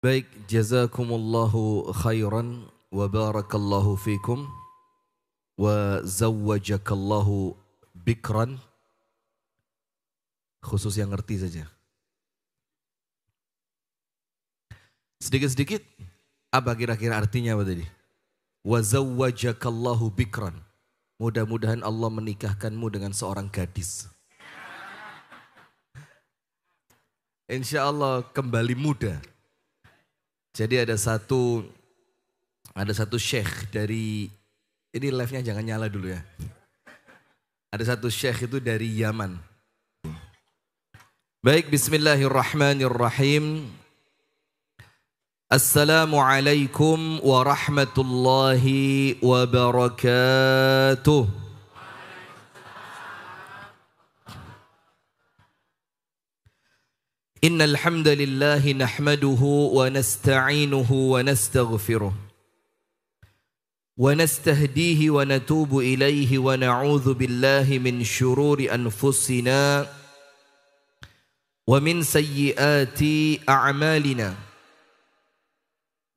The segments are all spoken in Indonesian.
Baik, jazakumullahu khairan wa barakallahu fikum wa zawwajakallahu bikran. Khusus yang ngerti saja. Sedikit-sedikit, apa kira-kira artinya apa tadi? Wa zawwajakallahu bikran. Mudah-mudahan Allah menikahkanmu dengan seorang gadis. Insya Allah kembali muda. Jadi ada satu syekh dari, ini live-nya jangan nyala dulu ya. Ada satu syekh itu dari Yaman. Baik, bismillahirrahmanirrahim. Assalamualaikum warahmatullahi wabarakatuh. Innal hamdalillah nahmaduhu wa nasta'inuhu wa nastaghfiruh wa nastahdihi wa natubu ilayhi wa na'udzu billahi min shururi anfusina wa min sayyiati a'malina.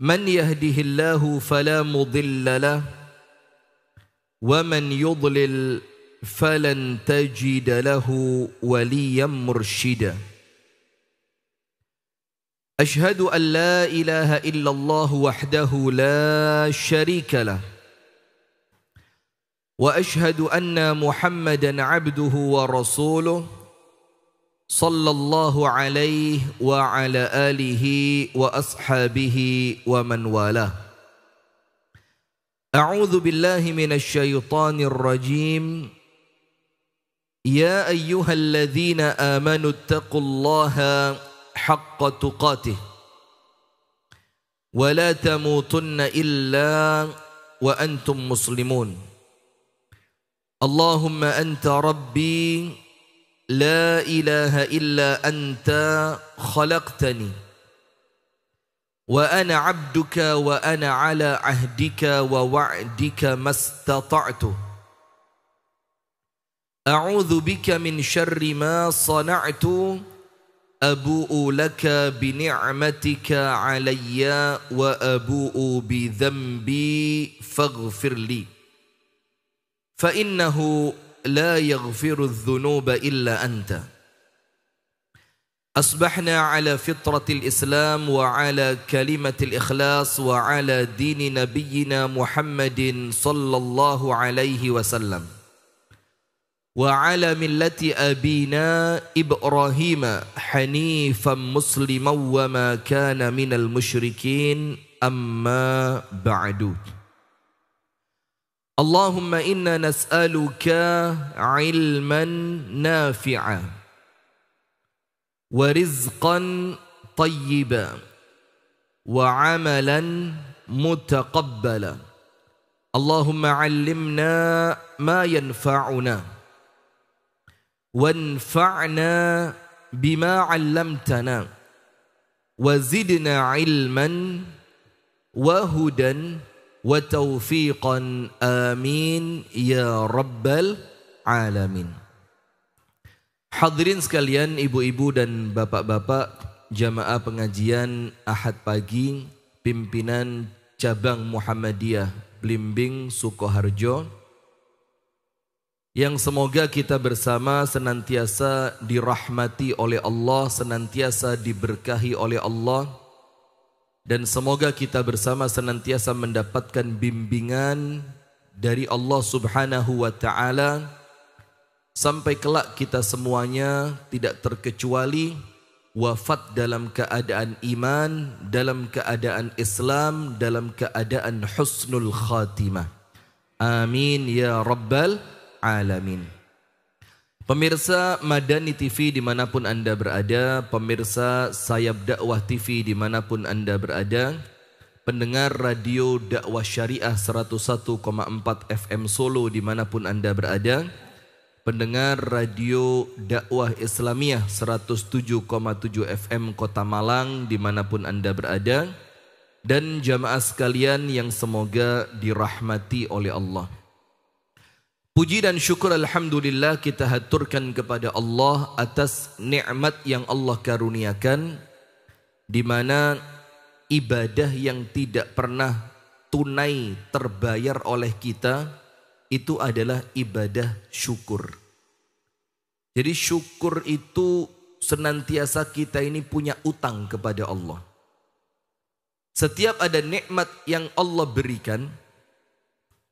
Man yahdihillahu fala mudilla lahu wa man yudlil falan tajida lahu waliyan mursyida. أشهد أن لا إله إلا الله وحده لا شريك له وأشهد أن محمدا عبده ورسوله صلى الله عليه وعلى آله وأصحابه ومن والاه. أعوذ بالله من الشيطان الرجيم. يا أيها الذين آمنوا اتقوا الله حق تقاته ولا تموتن إلا وأنتم مسلمون. اللهم أنت ربي لا إله إلا أنت خلقتني وأنا عبدك وأنا على عهدك ووعدك ما استطعت. أعوذ بك من شر ما صنعت. أبوء لك بنعمتك علي وأبوء بذنبي فاغفر لي فإنه لا يغفر الذنوب إلا أنت. أصبحنا على فطرة الإسلام وعلى كلمة الإخلاص وعلى دين نبينا محمد صلى الله عليه وسلم وعلى ملة أبينا إبراهيم حنيفا مسلما وما كان من المشركين. أما بعد. اللهم إنا نسألك علما نافعا ورزقا طيبا وعملا متقبلا. اللهم علمنا ما ينفعنا وانفعنا بما علمتنا وزدنا علما وهدى وتوفيقا آمين يا رب العالمين. Hadirin sekalian, ibu-ibu dan bapak-bapak jamaah pengajian Ahad pagi pimpinan cabang Muhammadiyah Blimbing Sukoharjo, yang semoga kita bersama senantiasa dirahmati oleh Allah, senantiasa diberkahi oleh Allah, dan semoga kita bersama senantiasa mendapatkan bimbingan dari Allah Subhanahu wa Ta'ala sampai kelak kita semuanya tidak terkecuali wafat dalam keadaan iman, dalam keadaan Islam, dalam keadaan husnul khatimah. Amin ya rabbal alamin. Pemirsa Madani TV dimanapun anda berada, pemirsa Sayap Dakwah TV dimanapun anda berada, pendengar radio dakwah syariah 101,4 FM Solo dimanapun anda berada, pendengar radio dakwah Islamiyah 107,7 FM Kota Malang dimanapun anda berada, dan jamaah sekalian yang semoga dirahmati oleh Allah. Puji dan syukur alhamdulillah kita haturkan kepada Allah atas nikmat yang Allah karuniakan, di mana ibadah yang tidak pernah tunai terbayar oleh kita, itu adalah ibadah syukur. Jadi syukur itu senantiasa kita ini punya utang kepada Allah. Setiap ada nikmat yang Allah berikan,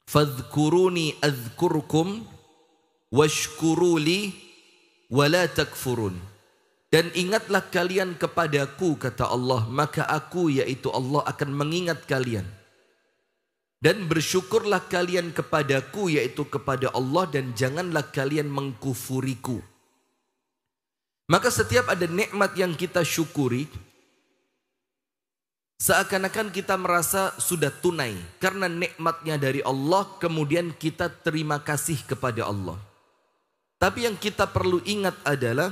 fadhkuruni adzkurkum washkuruli wala takfurun. Dan ingatlah kalian kepadaku, kata Allah, maka aku, yaitu Allah, akan mengingat kalian. Dan bersyukurlah kalian kepadaku, yaitu kepada Allah, dan janganlah kalian mengkufuriku. Maka setiap ada nikmat yang kita syukuri, seakan-akan kita merasa sudah tunai. Karena nikmatnya dari Allah, kemudian kita terima kasih kepada Allah. Tapi yang kita perlu ingat adalah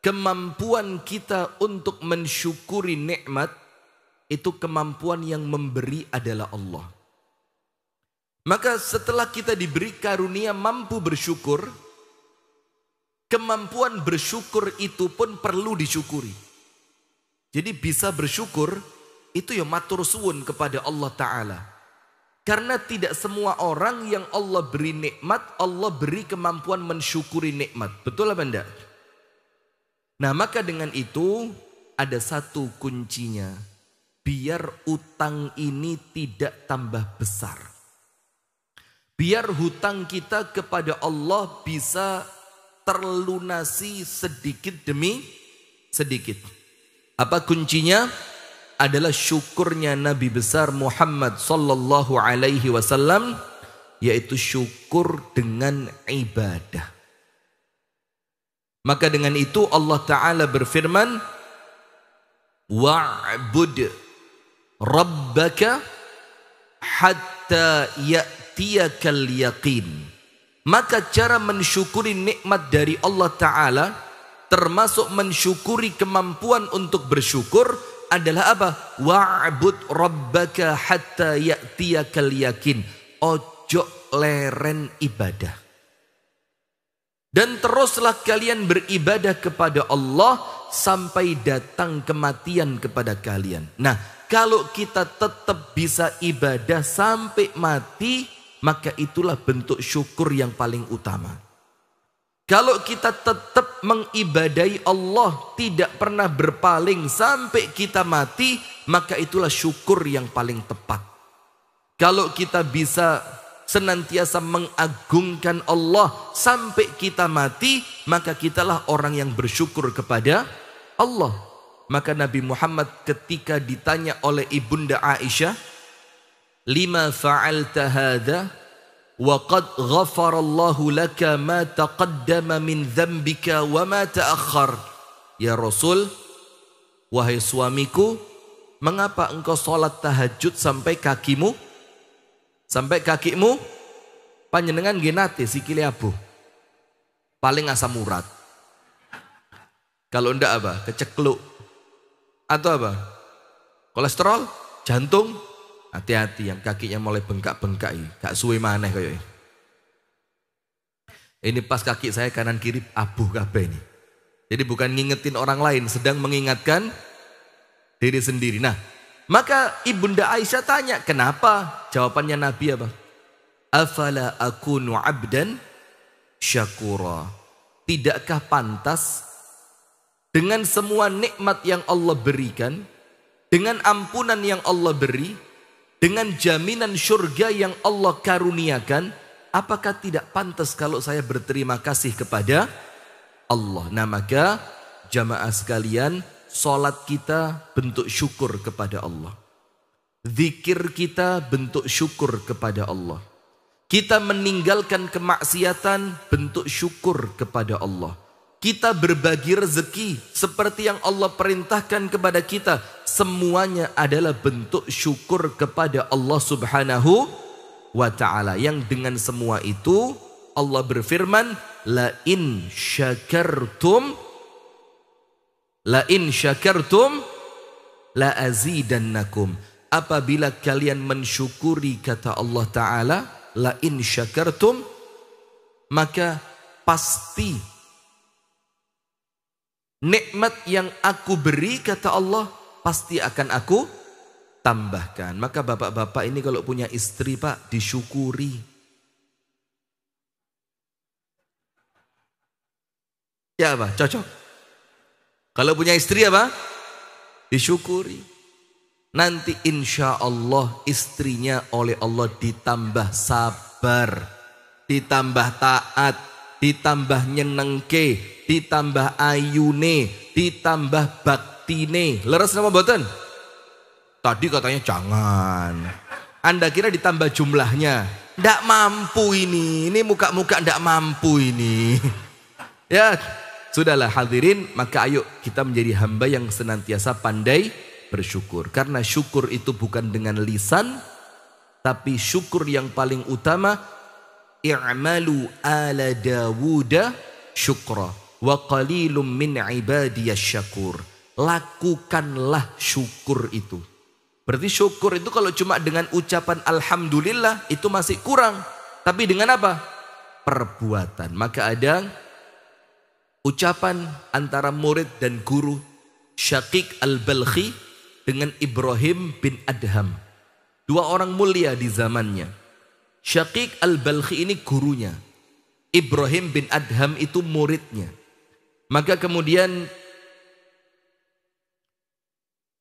kemampuan kita untuk mensyukuri nikmat itu kemampuan yang memberi adalah Allah. Maka setelah kita diberi karunia mampu bersyukur, kemampuan bersyukur itu pun perlu disyukuri. Jadi bisa bersyukur itu ya matur suwun kepada Allah Ta'ala. Karena tidak semua orang yang Allah beri nikmat, Allah beri kemampuan mensyukuri nikmat. Betul apa enggak? Nah, maka dengan itu ada satu kuncinya. Biar utang ini tidak tambah besar. Biar hutang kita kepada Allah bisa terlunasi sedikit demi sedikit. Apa kuncinya? Adalah syukurnya Nabi besar Muhammad sallallahu alaihi wasallam, yaitu syukur dengan ibadah. Maka dengan itu Allah Ta'ala berfirman, wa'bud rabbaka hatta ya'tiyakal yaqin. Maka cara mensyukuri nikmat dari Allah Ta'ala, termasuk mensyukuri kemampuan untuk bersyukur, adalah apa? Wa'bud rabbaka hatta ya'tiyakal yaqin. Ojo leren ibadah. Dan teruslah kalian beribadah kepada Allah sampai datang kematian kepada kalian. Nah, kalau kita tetap bisa ibadah sampai mati, maka itulah bentuk syukur yang paling utama. Kalau kita tetap mengibadahi Allah, tidak pernah berpaling sampai kita mati, maka itulah syukur yang paling tepat. Kalau kita bisa senantiasa mengagungkan Allah sampai kita mati, maka kitalah orang yang bersyukur kepada Allah. Maka Nabi Muhammad ketika ditanya oleh Ibunda Aisyah, lima fa'alta hadha wa qad ghafarallahu laka ma taqaddama min dzambika wa ma ta'akhkhar. Ya Rasul, wahai suamiku, mengapa engkau sholat tahajud sampai kakimu panjenengan genate sikile abuh, paling asam urat, kalau ndak apa kecekluk, atau apa kolesterol, jantung. Hati-hati yang kakinya mulai bengkak-bengkak ini, gak suwe maneh kayak ini. Pas kaki saya kanan kiri abuh kabeh ini. Jadi bukan ngingetin orang lain, sedang mengingatkan diri sendiri. Nah, maka Ibunda Aisyah tanya, kenapa? Jawabannya Nabi apa? Afala akunu abdan syakura. Tidakkah pantas dengan semua nikmat yang Allah berikan, dengan ampunan yang Allah beri, dengan jaminan surga yang Allah karuniakan, apakah tidak pantas kalau saya berterima kasih kepada Allah? Nah, maka jamaah sekalian, salat kita bentuk syukur kepada Allah. Zikir kita bentuk syukur kepada Allah. Kita meninggalkan kemaksiatan bentuk syukur kepada Allah. Kita berbagi rezeki seperti yang Allah perintahkan kepada kita, semuanya adalah bentuk syukur kepada Allah Subhanahu wa ta'ala. Yang dengan semua itu Allah berfirman, la in syakartum la azidannakum. Apabila kalian mensyukuri, kata Allah Ta'ala, la in syakartum, maka pasti nikmat yang aku beri, kata Allah, pasti akan aku tambahkan. Maka bapak-bapak ini kalau punya istri Pak, disyukuri. Ya apa? Cocok. Kalau punya istri apa? Disyukuri. Nanti insya Allah istrinya oleh Allah ditambah sabar, ditambah taat, ditambah nyenengke, ditambah ayune, ditambah baktine. Leres nama boten? Tadi katanya jangan. Anda kira ditambah jumlahnya? Ndak mampu ini muka-muka ndak mampu ini. Ya, sudahlah hadirin, maka ayo kita menjadi hamba yang senantiasa pandai bersyukur. Karena syukur itu bukan dengan lisan, tapi syukur yang paling utama, i'malu ala Dawuda syukra wa qalilum min ibadiyas syakur. Lakukanlah syukur itu. Berarti syukur itu kalau cuma dengan ucapan alhamdulillah itu masih kurang. Tapi dengan apa? Perbuatan. Maka ada ucapan antara murid dan guru Syaqiq al-Balkhi dengan Ibrahim bin Adham. Dua orang mulia di zamannya. Syaqiq al-Balkhi ini gurunya. Ibrahim bin Adham itu muridnya. Maka kemudian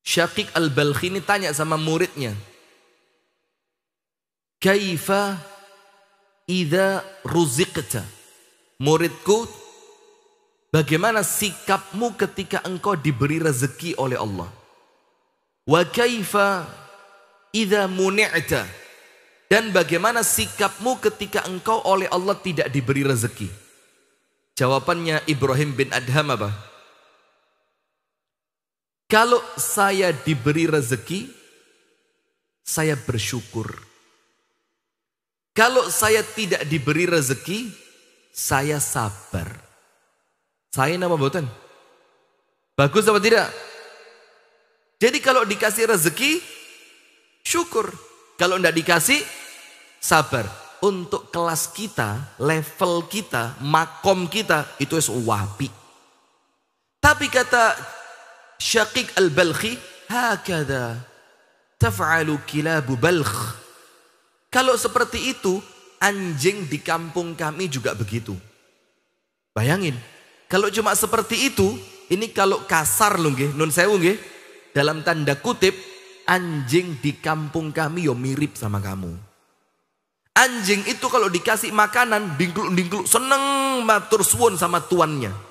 Syaqiq al-Balkhi ini tanya sama muridnya. Kaifa idza ruziqta? Muridku, bagaimana sikapmu ketika engkau diberi rezeki oleh Allah? Wa kaifa idza muni'ta? Dan bagaimana sikapmu ketika engkau oleh Allah tidak diberi rezeki? Jawabannya Ibrahim bin Adham apa? Kalau saya diberi rezeki, saya bersyukur. Kalau saya tidak diberi rezeki, saya sabar. Saya nama boten? Bagus apa tidak? Jadi kalau dikasih rezeki, syukur. Kalau tidak dikasih, sabar. Untuk kelas kita, level kita, makom kita, itu wapi. Tapi kata Syaqiq al-Balkhi, hakadha taf'alu kilabu balkh. Kalau seperti itu, anjing di kampung kami juga begitu. Bayangin, kalau cuma seperti itu, ini kalau kasar loh nggih, nun sewu nggih, dalam tanda kutip, anjing di kampung kami yo mirip sama kamu. Anjing itu kalau dikasih makanan, dingkluk-dingkluk, seneng matur suwun sama tuannya.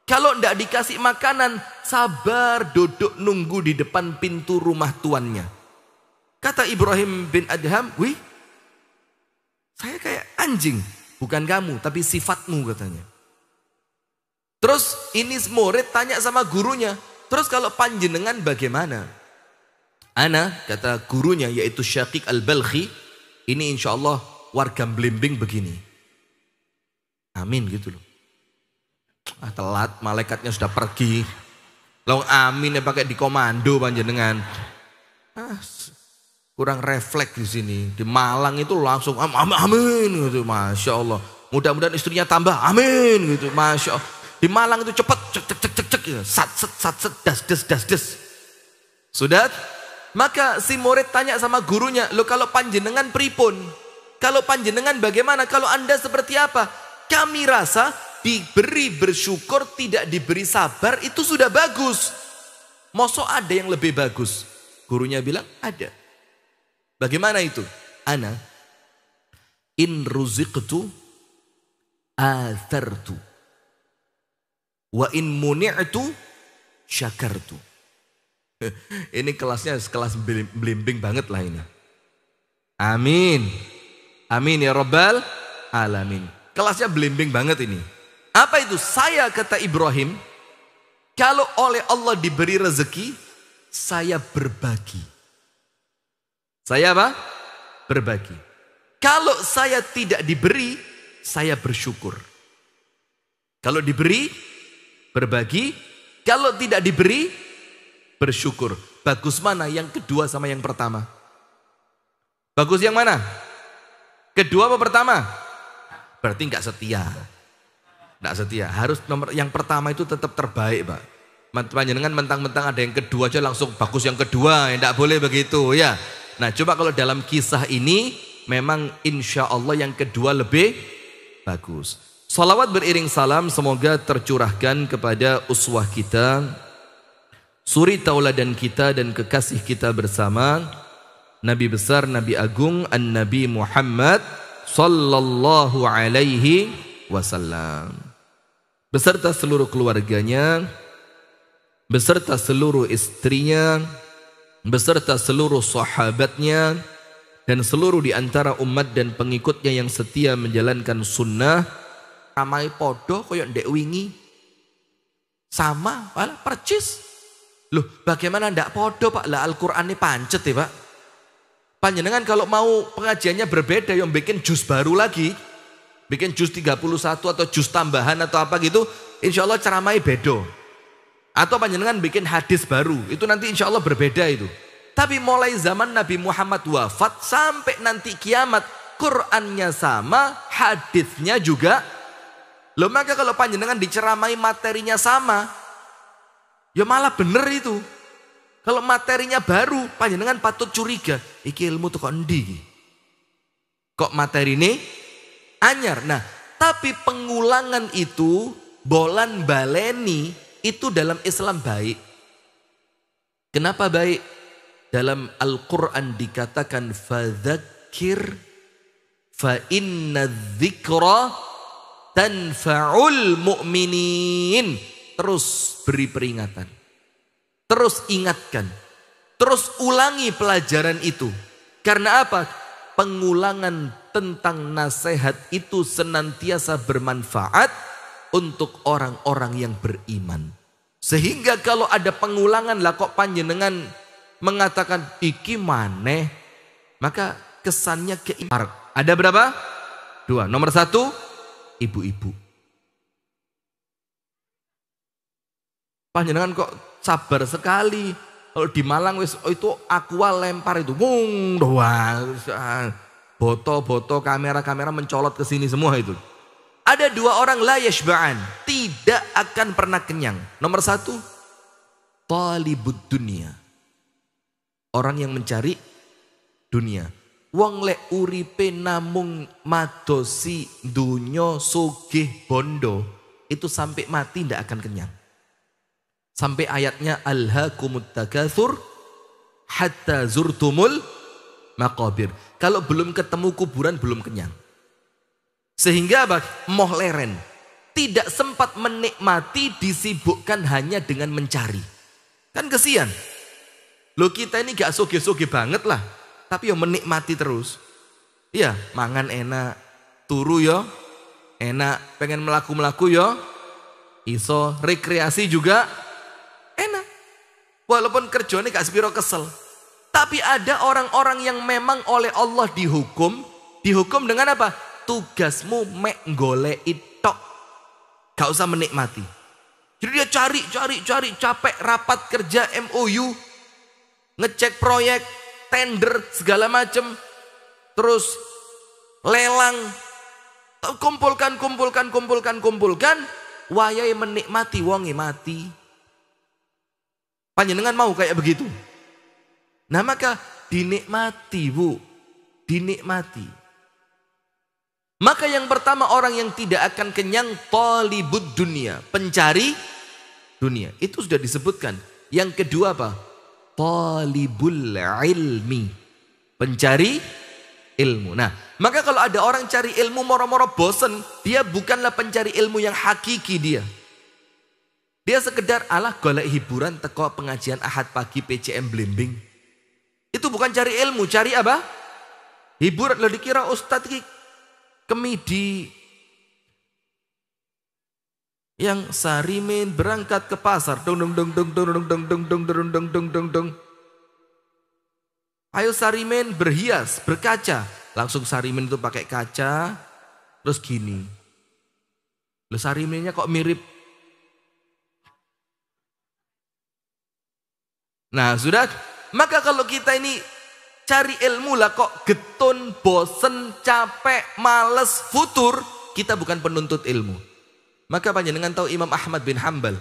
Kalau ndak dikasih makanan, sabar duduk nunggu di depan pintu rumah tuannya. Kata Ibrahim bin Adham, wih, saya kayak anjing, bukan kamu, tapi sifatmu katanya. Terus ini murid tanya sama gurunya, terus kalau panjenengan bagaimana? Ana, kata gurunya yaitu Syaqiq al-Balkhi, ini insya Allah warga Blimbing begini. Amin gitu loh. Telat, malaikatnya sudah pergi. Lalu amin ya pakai di komando panjenengan. Kurang refleks di sini. Di Malang itu langsung amin gitu, masya Allah. Mudah-mudahan istrinya tambah, amin gitu, masya Allah. Di Malang itu cepat, cek, sat, das. Sudah? Maka si murid tanya sama gurunya, lo kalau panjenengan pripun? Kalau panjenengan bagaimana? Kalau anda seperti apa? Kami rasa diberi bersyukur, tidak diberi sabar itu sudah bagus. Mosok ada yang lebih bagus? Gurunya bilang ada. Bagaimana itu? Ana in ruziqtu athartu wa in muni'tu syakartu. Ini kelasnya kelas Blimbing banget lah ini. Amin. Amin ya Rabbal Alamin. Kelasnya Blimbing banget ini. Apa itu? Saya, kata Ibrahim, kalau oleh Allah diberi rezeki, saya berbagi. Saya apa? Berbagi. Kalau saya tidak diberi, saya bersyukur. Kalau diberi, berbagi. Kalau tidak diberi, bersyukur. Bagus mana yang kedua sama yang pertama? Bagus yang mana? Kedua apa pertama? Berarti nggak setia. Nggak setia. Harus nomor yang pertama itu tetap terbaik, Pak. Panjenengan mentang-mentang ada yang kedua aja langsung bagus yang kedua, tidak boleh begitu ya. Nah coba kalau dalam kisah ini memang insya Allah yang kedua lebih bagus. Salawat beriring salam semoga tercurahkan kepada uswah kita, suri tauladan kita dan kekasih kita bersama, Nabi besar, Nabi agung, An-Nabi Muhammad sallallahu alaihi wasallam, beserta seluruh keluarganya, beserta seluruh istrinya, beserta seluruh sahabatnya, dan seluruh di antara umat dan pengikutnya yang setia menjalankan sunnah. Ramai podo koyok ndek wingi. Sama, malah percis. Loh, bagaimana ndak podo Pak? Lah Al-Qur'an ini pancet ya Pak. Panjenengan kalau mau pengajiannya berbeda, yang bikin juz baru lagi. Bikin juz 31 atau juz tambahan atau apa gitu, insya Allah ceramahnya bedo. Atau panjenengan bikin hadis baru, itu nanti insya Allah berbeda itu. Tapi mulai zaman Nabi Muhammad wafat sampai nanti kiamat, Qur'annya sama, hadisnya juga. Loh maka kalau panjenengan diceramai materinya sama, ya malah bener itu. Kalau materinya baru, panjenengan patut curiga, iki ilmu tuh kok endi? Kok materi ini anyar? Nah, tapi pengulangan itu, bolan baleni, itu dalam Islam baik. Kenapa baik? Dalam Al-Quran dikatakan fadzakir fa inna dzikra tanfa'ul mu'minin. Terus beri peringatan, terus ingatkan, terus ulangi pelajaran itu. Karena apa? Pengulangan tentang nasihat itu senantiasa bermanfaat untuk orang-orang yang beriman. Sehingga kalau ada pengulangan lah kok panjenengan mengatakan iki maneh, maka kesannya keimanan. Ada berapa? 2. Nomor 1, ibu-ibu. Panjenengan kok sabar sekali. Kalau di Malang wis itu aqua lempar itu, wung doang. Boto-boto kamera-kamera mencolot ke sini semua itu. Ada 2 orang la yashba'an, tidak akan pernah kenyang. Nomor 1, talibud dunia. Orang yang mencari dunia. Wong lek uripe namung madosi dunyo sugih bondo, itu sampai mati tidak akan kenyang. Sampai ayatnya alhaakumut takatsur hatta zurtumul maqabir. Kalau belum ketemu kuburan belum kenyang. Sehingga apa? Moh leren. Tidak sempat menikmati, disibukkan hanya dengan mencari. Kan kesian. Loh kita ini gak soge-soge banget lah. Tapi yang menikmati terus. Iya, mangan enak, turu yo enak, pengen melaku-melaku yo iso, rekreasi juga enak. Walaupun kerjanya gak sepiro kesel. Tapi ada orang-orang yang memang oleh Allah dihukum dengan apa? Tugasmu mek goleki tok. Gak usah menikmati. Jadi dia cari, capek rapat kerja MOU, ngecek proyek, tender segala macam, terus lelang, kumpulkan, wayai menikmati, wonge mati. Panjenengan mau kayak begitu? Nah maka dinikmati Bu, dinikmati. Maka yang pertama orang yang tidak akan kenyang talibud dunia, pencari dunia. Itu sudah disebutkan. Yang kedua apa? Talibul ilmi, pencari ilmu. Nah, maka kalau ada orang cari ilmu moro-moro bosen, dia bukanlah pencari ilmu yang hakiki dia. Dia sekedar alah golek hiburan teko pengajian Ahad pagi PCM Blimbing. Itu bukan cari ilmu, cari apa? Hiburan. Lo dikira ustadz ki kemidi yang Sarimin berangkat ke pasar, dong. Ayo Sarimin berhias, berkaca. Langsung Sarimin itu pakai kaca, terus gini. Loh Sariminnya kok mirip. Nah sudah, maka kalau kita ini cari ilmu lah kok getun, bosen, capek, males, futur, kita bukan penuntut ilmu. Maka panjenengan tahu Imam Ahmad bin Hanbal.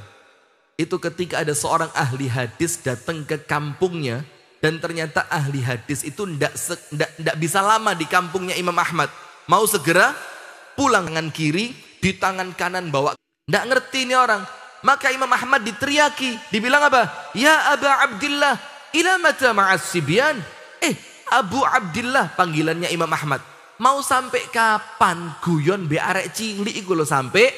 Itu ketika ada seorang ahli hadis datang ke kampungnya. Dan ternyata ahli hadis itu ndak bisa lama di kampungnya Imam Ahmad. Mau segera pulang, tangan kiri, di tangan kanan bawa. Ndak ngerti ini orang. Maka Imam Ahmad diteriaki. Dibilang apa? Ya Aba Abdillah, ila mata ma'as sibyan. Abu Abdillah, panggilannya Imam Ahmad. Mau sampai kapan guyon be arek cilik iku lho, sampai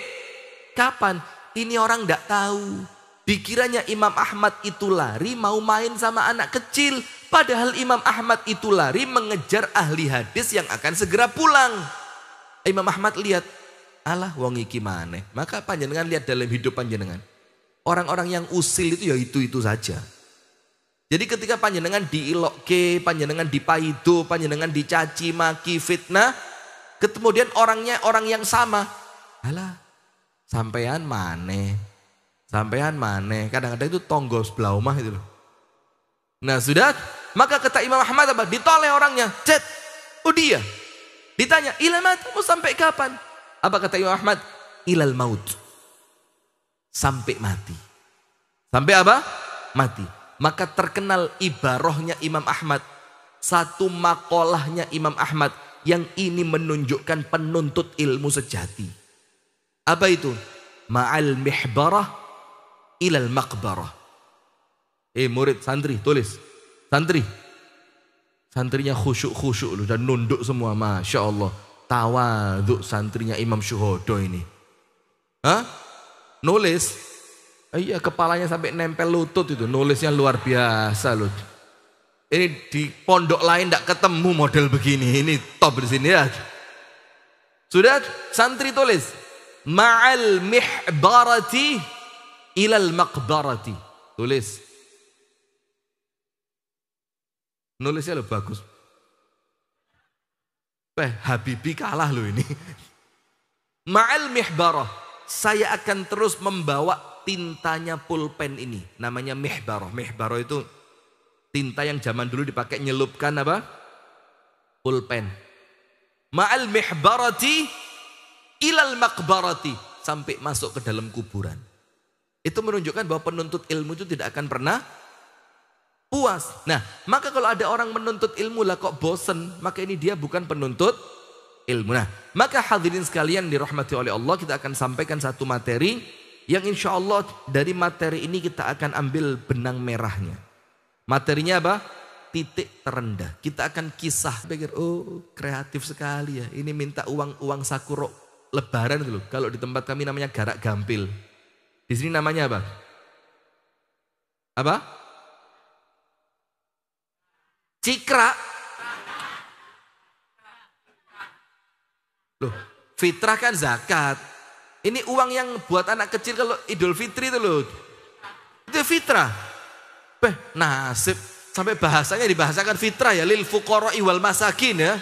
kapan? Ini orang ndak tahu. Dikiranya Imam Ahmad itu lari mau main sama anak kecil. Padahal Imam Ahmad itu lari mengejar ahli hadis yang akan segera pulang. Imam Ahmad lihat, alah wong iki maneh. Maka panjenengan lihat dalam hidup panjenengan. Orang-orang yang usil itu ya itu-itu saja. Jadi ketika panjenengan diilokke, panjenengan dipaido, panjenengan dicaci, maki, fitnah. Kemudian orangnya orang yang sama. Alah, sampean maneh. Sampean maneh, kadang-kadang itu tonggo sebelah rumah itu loh. Nah sudah, maka kata Imam Ahmad apa? Ditoleh orangnya, cet, dia. Ditanya, ilamat, mau sampai kapan? Apa kata Imam Ahmad? Ilal maut. Sampai mati. Sampai apa? Mati. Maka terkenal ibarahnya Imam Ahmad. Satu makolahnya Imam Ahmad. Yang ini menunjukkan penuntut ilmu sejati. Apa itu? Ma'al mihbarah ilal maqbarah. Murid, santri, tulis. Santri. Santrinya khusyuk-khusyuk loh, dan nunduk semua. Masya Allah. Tawaduk santrinya Imam Syuhodo ini. Hah? Nulis. Iya, kepalanya sampai nempel lutut itu. Nulisnya luar biasa loh. Ini di pondok lain tidak ketemu model begini. Ini top di sini ya. Sudah, santri tulis. Ma'al mihbarati ilal maqbarati. Tulis. Nulisnya lo bagus. Habibi kalah lo ini. Ma'al mihbarah. Saya akan terus membawa tintanya pulpen ini. Namanya mihbarah. Mihbarah itu tinta yang zaman dulu dipakai nyelupkan apa? Pulpen. Ma'al mihbarati ilal maqbarati. Sampai masuk ke dalam kuburan. Itu menunjukkan bahwa penuntut ilmu itu tidak akan pernah puas. Nah, maka kalau ada orang menuntut ilmu lah kok bosen, maka ini dia bukan penuntut ilmu. Nah, maka hadirin sekalian dirahmati oleh Allah, kita akan sampaikan satu materi yang insya Allah dari materi ini kita akan ambil benang merahnya. Materinya apa? Titik terendah. Kita akan kisah. Pikir, oh kreatif sekali ya. Ini minta uang saku lebaran gitu. Kalau di tempat kami namanya garak gampil. Di sini namanya apa? Apa? Cikra. Loh, fitrah kan zakat. Ini uang yang buat anak kecil kalau Idul Fitri itu loh. Itu fitrah. Nasib. Sampai bahasanya dibahasakan fitrah ya. Lil fuqara'i wal masakin ya.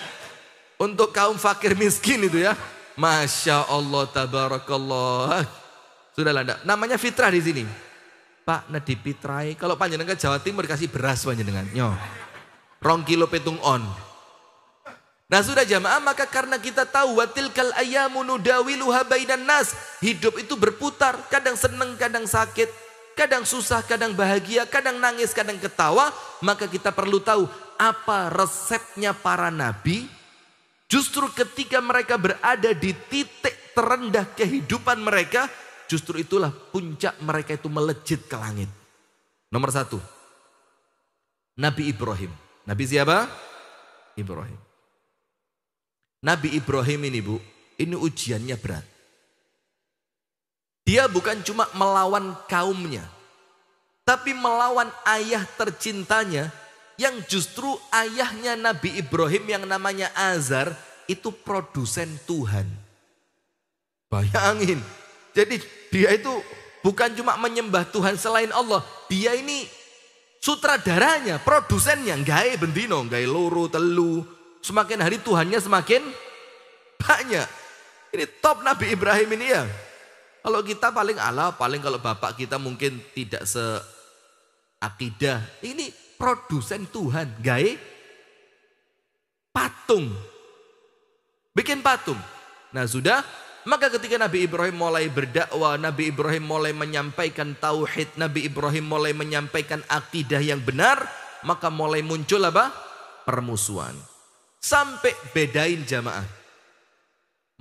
Untuk kaum fakir miskin itu ya. Masya Allah, tabarakallah. Sudahlah, namanya fitrah di sini. Pak, nadi pitrai. Kalau panjenengan ke Jawa Timur kasih beras panjenengan. 2 kilo petung on. Nah sudah jamaah, maka karena kita tahu watilkal ayyamu nudawiluha bainan nas. Hidup itu berputar, kadang seneng, kadang sakit, kadang susah, kadang bahagia, kadang nangis, kadang ketawa. Maka kita perlu tahu apa resepnya para nabi. Justru ketika mereka berada di titik terendah kehidupan mereka, justru itulah puncak mereka itu melejit ke langit. Nomor 1, Nabi Ibrahim. Nabi siapa? Ibrahim. Nabi Ibrahim ini bu, ini ujiannya berat. Dia bukan cuma melawan kaumnya, tapi melawan ayah tercintanya, yang justru ayahnya Nabi Ibrahim yang namanya Azar, itu produsen Tuhan. Bayangin, jadi dia itu bukan cuma menyembah Tuhan selain Allah, dia ini sutradaranya, produsennya, gawe bendino, gawe loro, telu. Semakin hari Tuhannya semakin banyak. Ini top Nabi Ibrahim ini ya. Kalau kita paling kalau bapak kita mungkin tidak seakidah. Ini produsen Tuhan, gawe patung. Bikin patung. Nah sudah, Maka ketika Nabi Ibrahim mulai berdakwah, Nabi Ibrahim mulai menyampaikan tauhid, Nabi Ibrahim mulai menyampaikan akidah yang benar, maka mulai muncul apa? Permusuhan. Sampai bedain jamaah.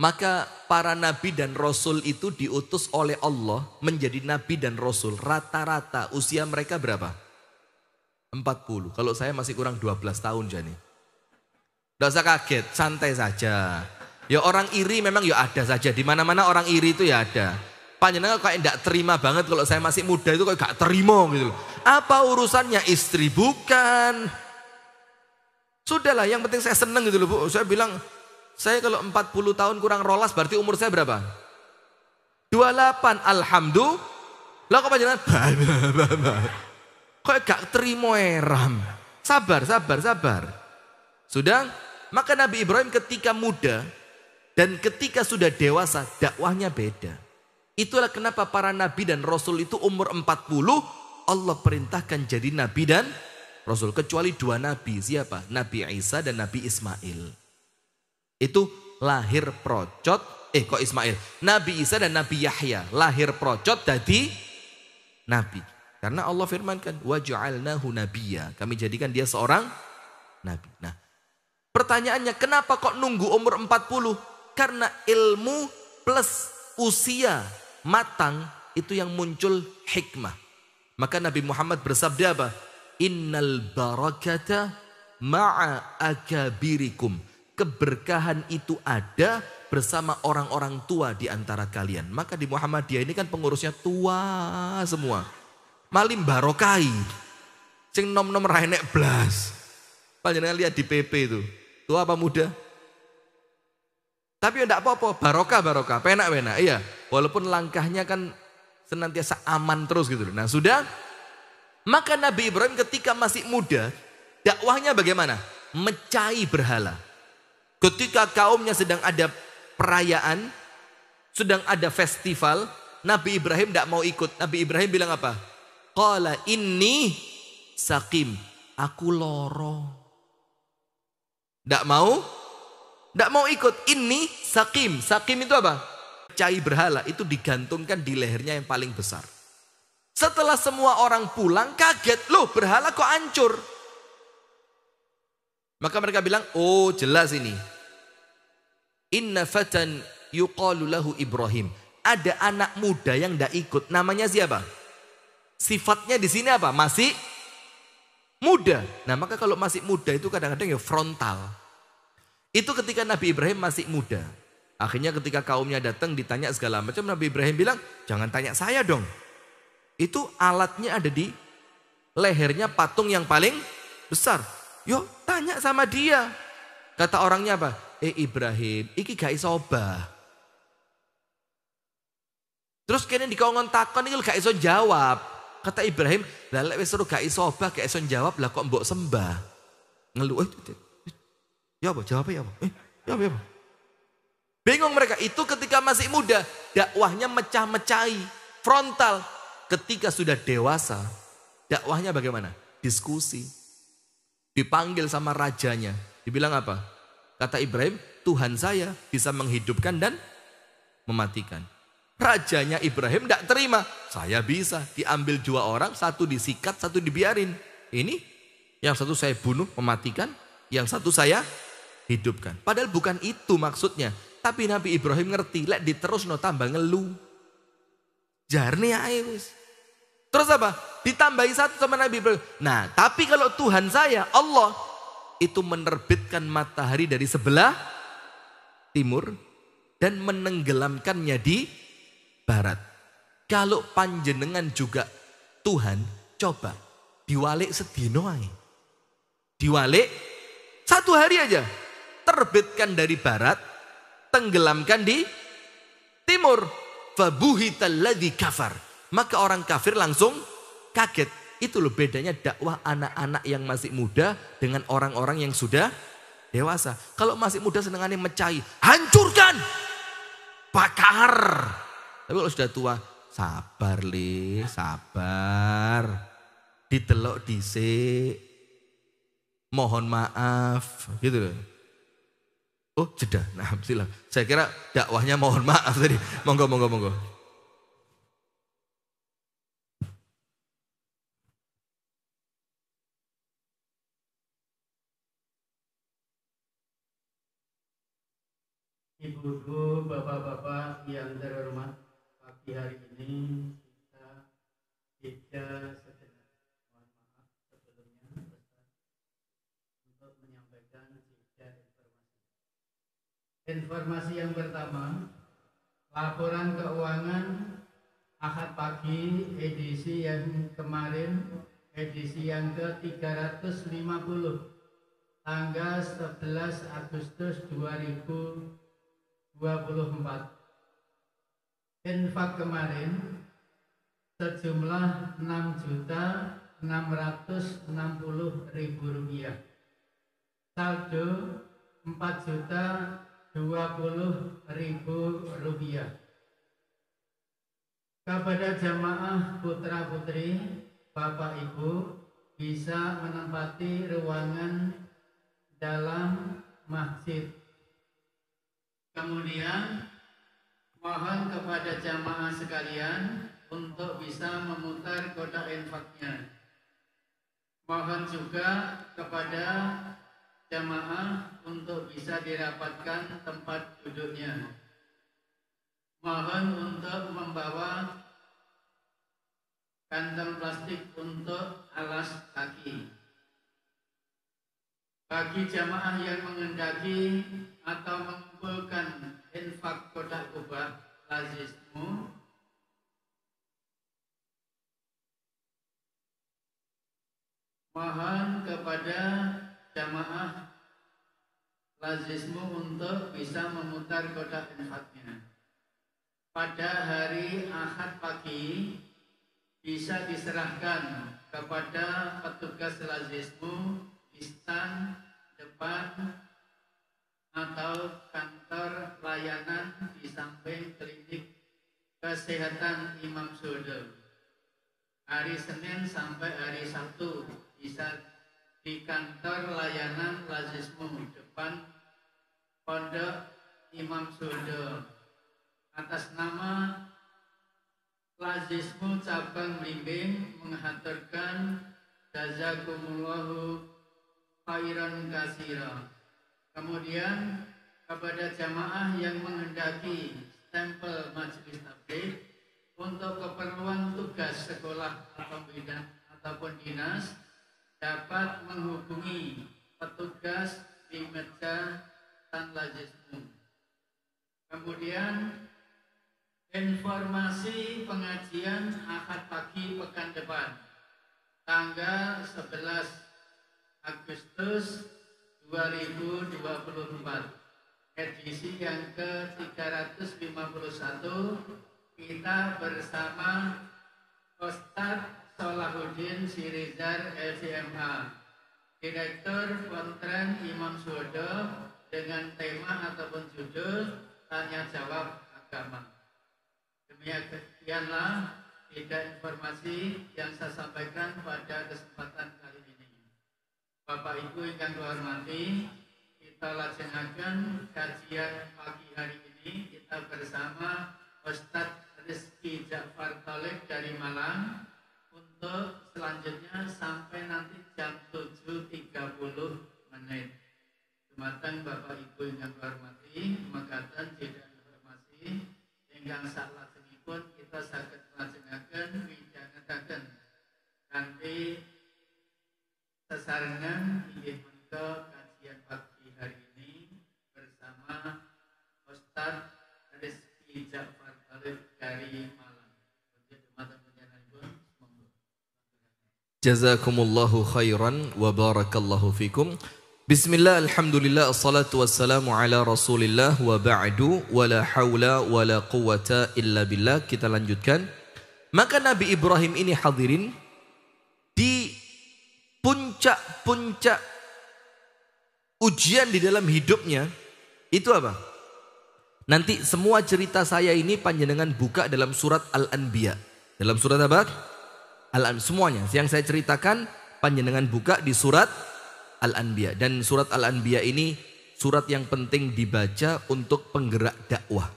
Maka para nabi dan rasul itu diutus oleh Allah menjadi nabi dan rasul. Rata-rata usia mereka berapa? 40. Kalau saya masih kurang 12 tahun Jani. Tidak usah kaget, santai saja. Ya orang iri memang ya ada saja. Di mana-mana orang iri itu ya ada. Panjenengan kayak tidak terima banget kalau saya masih muda itu kayak gak terima gitu loh. Apa urusannya istri? Bukan. Sudahlah, yang penting saya seneng gitu loh Bu. Saya bilang, saya kalau 40 tahun kurang rolas berarti umur saya berapa? 28. Alhamdulillah. Kok panjenengan? Kok gak terima eram. Sabar. Sudah? Maka Nabi Ibrahim ketika muda dan ketika sudah dewasa dakwahnya beda. Itulah kenapa para nabi dan rasul itu umur 40 Allah perintahkan jadi nabi dan rasul. Kecuali dua nabi. Siapa? Nabi Isa dan Nabi Ismail. Itu lahir procot. Kok Ismail? Nabi Isa dan Nabi Yahya. Lahir procot jadi nabi. Karena Allah firmankan. وَجَعَلْنَاهُ نَبِيًّا. Kami jadikan dia seorang nabi. Nah, pertanyaannya kenapa kok nunggu umur 40? Karena ilmu plus usia matang itu yang muncul hikmah. Maka Nabi Muhammad bersabda apa? Innal barakata ma'a akabirikum. Keberkahan itu ada bersama orang-orang tua di antara kalian. Maka di Muhammadiyah ini kan pengurusnya tua semua. Malim barokai. Sing nom-nom rainek blas. Panjenengan lihat di PP itu. Tua apa muda? Tapi enggak apa-apa, barokah, penak-penak. Iya, walaupun langkahnya kan senantiasa aman terus gitu. Nah sudah, maka Nabi Ibrahim ketika masih muda, dakwahnya bagaimana? Mecahi berhala. Ketika kaumnya sedang ada perayaan, sedang ada festival, Nabi Ibrahim tidak mau ikut. Nabi Ibrahim bilang apa? Qala inni sakim, aku loro. Tidak mau ikut. Ini sakim. Sakim itu apa? Cai berhala itu digantungkan di lehernya yang paling besar. Setelah semua orang pulang kaget. Loh berhala kok hancur? Maka mereka bilang, oh jelas ini. Inna fatan yuqalu lahu Ibrahim. Ada anak muda yang tidak ikut. Namanya siapa? Sifatnya di sini apa? Masih muda. Nah maka kalau masih muda itu kadang-kadang ya frontal. Itu ketika Nabi Ibrahim masih muda. Akhirnya ketika kaumnya datang ditanya segala macam, Nabi Ibrahim bilang, jangan tanya saya dong. Itu alatnya ada di lehernya patung yang paling besar. Yuk tanya sama dia. Kata orangnya apa? Ibrahim, iki gak iso obah. Terus kene dikongkon takon iki gak iso jawab. Kata Ibrahim, lah lek wis suruh gak iso obah, gak iso jawab, lah kok mbok sembah. Ngeluh, ya apa? Jawabnya apa? Ya apa? Bingung mereka. Itu ketika masih muda. Dakwahnya mecah-mecahi. Frontal. Ketika sudah dewasa. Dakwahnya bagaimana? Diskusi. Dipanggil sama rajanya. Dibilang apa? Kata Ibrahim, Tuhan saya bisa menghidupkan dan mematikan. Rajanya Ibrahim tidak terima. Saya bisa. Diambil dua orang. Satu disikat, satu dibiarin. Ini yang satu saya bunuh, mematikan. Yang satu saya hidupkan. Padahal bukan itu maksudnya. Tapi Nabi Ibrahim ngerti. Lek diterus no tambah ngeluh. Jarne ae wis. Terus apa? Ditambahi satu sama Nabi Ibrahim. Nah tapi kalau Tuhan saya Allah. Itu menerbitkan matahari dari sebelah timur. Dan menenggelamkannya di barat. Kalau panjenengan juga Tuhan. Coba. Diwalik sedino ae. Diwalik satu hari aja. Terbitkan dari barat, tenggelamkan di timur. Fabuhitalladzi kafar. Maka orang kafir langsung kaget. Itu loh bedanya dakwah anak-anak yang masih muda dengan orang-orang yang sudah dewasa. Kalau masih muda senengannya mecahi, hancurkan, bakar. Tapi kalau sudah tua, sabar li, sabar. Ditelok dhisik. Mohon maaf, gitu loh. Oh jeda, nah silakan. Saya kira dakwahnya mohon maaf tadi. Monggo, monggo, monggo. Ibu-ibu, bapak-bapak yang terhormat, pagi hari ini kita jeda sejenak. Mohon maaf sebelumnya untuk menyampaikan jeda informasi. Informasi yang pertama, laporan keuangan Ahad pagi edisi yang kemarin, edisi yang ke-350, tanggal 11 Agustus 2024. Infak kemarin sejumlah Rp6.660.000. Saldo Rp4.020.000. Kepada jamaah putra putri, Bapak Ibu bisa menempati ruangan dalam masjid. Kemudian mohon kepada jamaah sekalian untuk bisa memutar kotak infaknya. Mohon juga kepada jamaah untuk bisa dirapatkan tempat duduknya. Mohon untuk membawa kantong plastik untuk alas kaki. Bagi jamaah yang menghendaki atau mengumpulkan infak kotak kubah lazismu, mohon kepada jamaah lazismu untuk bisa memutar kotak infaknya. Pada hari Ahad pagi bisa diserahkan kepada petugas lazismu di stand depan atau kantor layanan di samping klinik kesehatan Imam Suhodo. Hari Senin sampai hari Sabtu bisa di kantor layanan lazismu depan Pondok Imam Suhodo. Atas nama lazismu cabang Blimbing menghaturkan jazakumullahu khairan katsira. Kemudian kepada jamaah yang menghendaki stempel majelis tabligh untuk keperluan tugas sekolah atau bidang ataupun dinas dapat menghubungi petugas di meja Tan Lazismu. Kemudian informasi pengajian Ahad pagi pekan depan tanggal 11 Agustus 2024, edisi yang ke-351, kita bersama Ustadz Sholahuddin Sirizar LCMA, Direktur Pesantren Imam Suhodo, dengan tema ataupun judul Tanya Jawab Agama. Demikianlah tidak informasi yang saya sampaikan pada kesempatan kali ini. Bapak Ibu yang hormati, kita laksanakan kajian pagi hari ini. Kita bersama Ustadz Rizky Ja'far Thalib dari Malang untuk selanjutnya sampai nanti jam 7.30 menit. Dumateng Bapak Ibu yang hormati, mekaten jeda informasi ingkang salajengipun kita saged lajengaken midhangetaken kanthi sesarengan inggih menika kajian pagi hari ini bersama Ustadz Rizky Ja'far Thalib dari Malang. Jazakumullahu khairan wa barakallahu fikum. Bismillah, alhamdulillah, assalatu wassalamu ala rasulillah wa ba'du wa la hawla wa la quwata illa billah. Kita lanjutkan. Maka Nabi Ibrahim ini hadirin di puncak-puncak ujian di dalam hidupnya itu apa? Nanti semua cerita saya ini panjenengan buka dalam surat Al-Anbiya. Dalam surat apa? Al-Anbiya. Semuanya yang saya ceritakan panjenengan buka di surat Al-Anbiya. Dan surat Al-Anbiya ini surat yang penting dibaca untuk penggerak dakwah.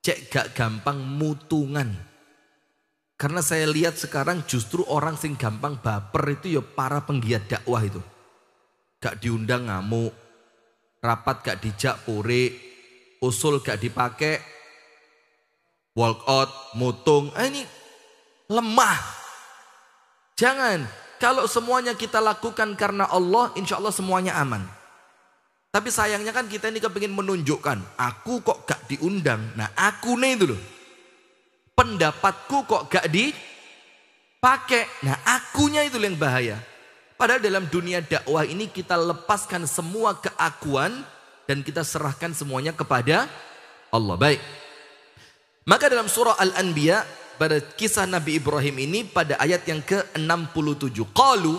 Cek gak gampang mutungan. Karena saya lihat sekarang justru orang sing gampang baper itu ya para penggiat dakwah itu. Gak diundang ngamuk, rapat gak dijak pure, usul gak dipakai, walk out, mutung. Ini lemah. Jangan. Kalau semuanya kita lakukan karena Allah, insya Allah semuanya aman. Tapi sayangnya kan kita ini kepingin menunjukkan, aku kok gak diundang. Nah aku nih itu loh, pendapatku kok gak dipakai. Nah akunya itu yang bahaya. Padahal dalam dunia dakwah ini kita lepaskan semua keakuan dan kita serahkan semuanya kepada Allah. Baik. Maka dalam surah Al-Anbiya pada kisah Nabi Ibrahim ini pada ayat yang ke-67. Qalu,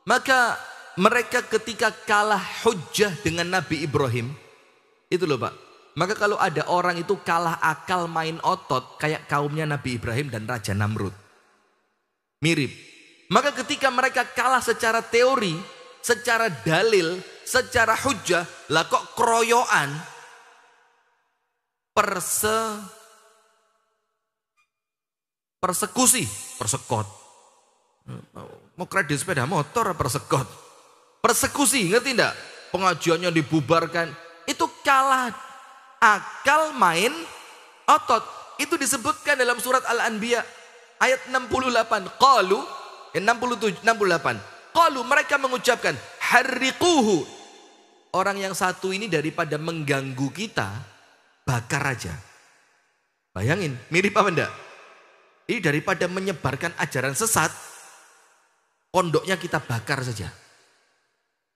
maka mereka ketika kalah hujjah dengan Nabi Ibrahim, itu loh Pak. Maka kalau ada orang itu kalah akal main otot kayak kaumnya Nabi Ibrahim dan Raja Namrud. Mirip. Maka ketika mereka kalah secara teori, secara dalil, secara hujjah, lah kok keroyokan, persekusi, persekot. Mau kredit sepeda motor persekot. Persekusi, ngerti enggak? Pengajiannya dibubarkan. Itu kalah akal main otot. Itu disebutkan dalam surat Al-Anbiya ayat 68. Qalu 67 68. Qalu, mereka mengucapkan harriquhu. Orang yang satu ini daripada mengganggu kita, bakar aja. Bayangin, mirip apa enggak? Ini daripada menyebarkan ajaran sesat, pondoknya kita bakar saja.